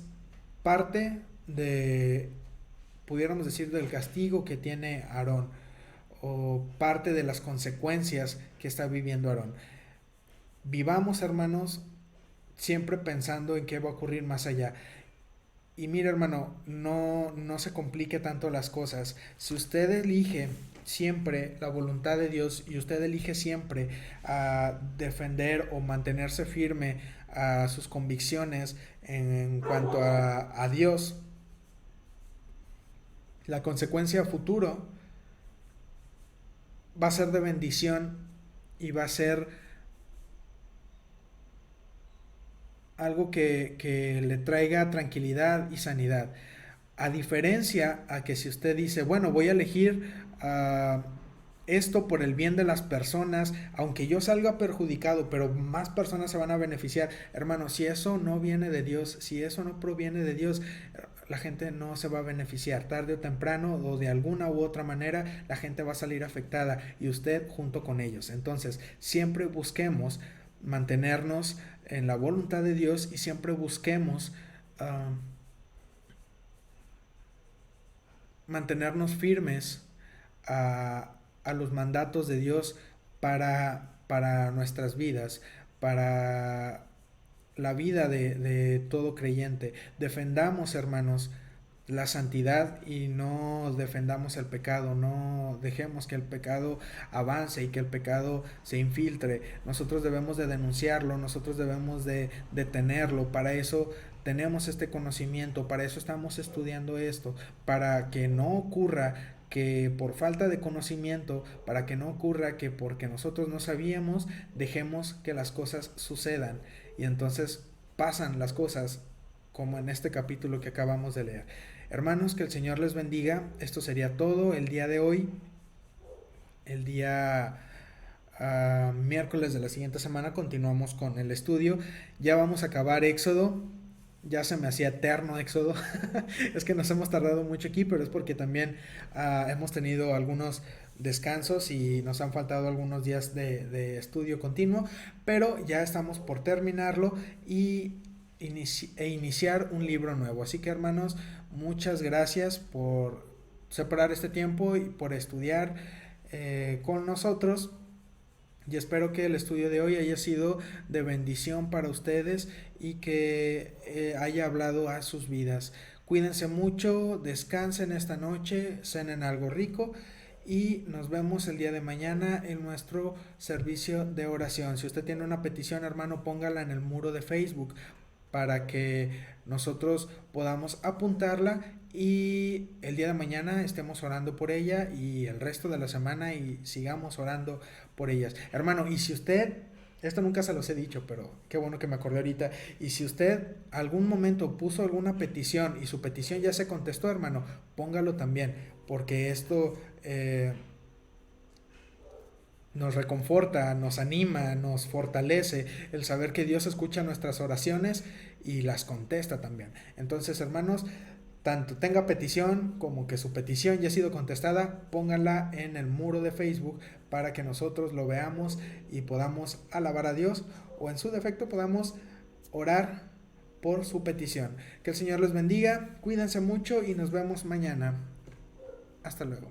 parte de, pudiéramos decir, del castigo que tiene Aarón, o parte de las consecuencias que está viviendo Aarón. Vivamos, hermanos, siempre pensando en qué va a ocurrir más allá. Y mira, hermano, no se complique tanto las cosas. Si usted elige siempre la voluntad de Dios y usted elige siempre a defender o mantenerse firme a sus convicciones en cuanto a Dios, la consecuencia futuro va a ser de bendición y va a ser algo que le traiga tranquilidad y sanidad. A diferencia a que si usted dice, bueno, voy a elegir esto por el bien de las personas, aunque yo salga perjudicado, pero más personas se van a beneficiar. Hermano, si eso no viene de Dios, si eso no proviene de Dios, la gente no se va a beneficiar. Tarde o temprano o de alguna u otra manera la gente va a salir afectada y usted junto con ellos. Entonces siempre busquemos mantenernos en la voluntad de Dios y siempre busquemos mantenernos firmes a los mandatos de Dios para nuestras vidas, para la vida de todo creyente. Defendamos, hermanos, la santidad y no defendamos el pecado, no dejemos que el pecado avance y que el pecado se infiltre. Nosotros debemos de denunciarlo, nosotros debemos de detenerlo. Para eso tenemos este conocimiento, para eso estamos estudiando esto, para que no ocurra que por falta de conocimiento, para que no ocurra que porque nosotros no sabíamos, dejemos que las cosas sucedan y entonces pasan las cosas como en este capítulo que acabamos de leer. Hermanos, que el Señor les bendiga. Esto sería todo el día de hoy. El día miércoles de la siguiente semana continuamos con el estudio. Ya vamos a acabar Éxodo. Ya se me hacía eterno Éxodo. Es que nos hemos tardado mucho aquí, pero es porque también hemos tenido algunos descansos y nos han faltado algunos días de estudio continuo, pero ya estamos por terminarlo y iniciar un libro nuevo. Así que, hermanos, muchas gracias por separar este tiempo y por estudiar con nosotros. Y espero que el estudio de hoy haya sido de bendición para ustedes y que haya hablado a sus vidas. Cuídense mucho, descansen esta noche, cenen algo rico y nos vemos el día de mañana en nuestro servicio de oración. Si usted tiene una petición, hermano, póngala en el muro de Facebook para que nosotros podamos apuntarla y el día de mañana estemos orando por ella y el resto de la semana y sigamos orando por ellas. Hermano, y si usted, esto nunca se los he dicho, pero qué bueno que me acordé ahorita, y si usted algún momento puso alguna petición y su petición ya se contestó, hermano, póngalo también, porque esto nos reconforta, nos anima, nos fortalece el saber que Dios escucha nuestras oraciones y las contesta también. Entonces, hermanos, tanto tenga petición como que su petición ya ha sido contestada, pónganla en el muro de Facebook para que nosotros lo veamos y podamos alabar a Dios o en su defecto podamos orar por su petición. Que el Señor les bendiga, cuídense mucho y nos vemos mañana. Hasta luego.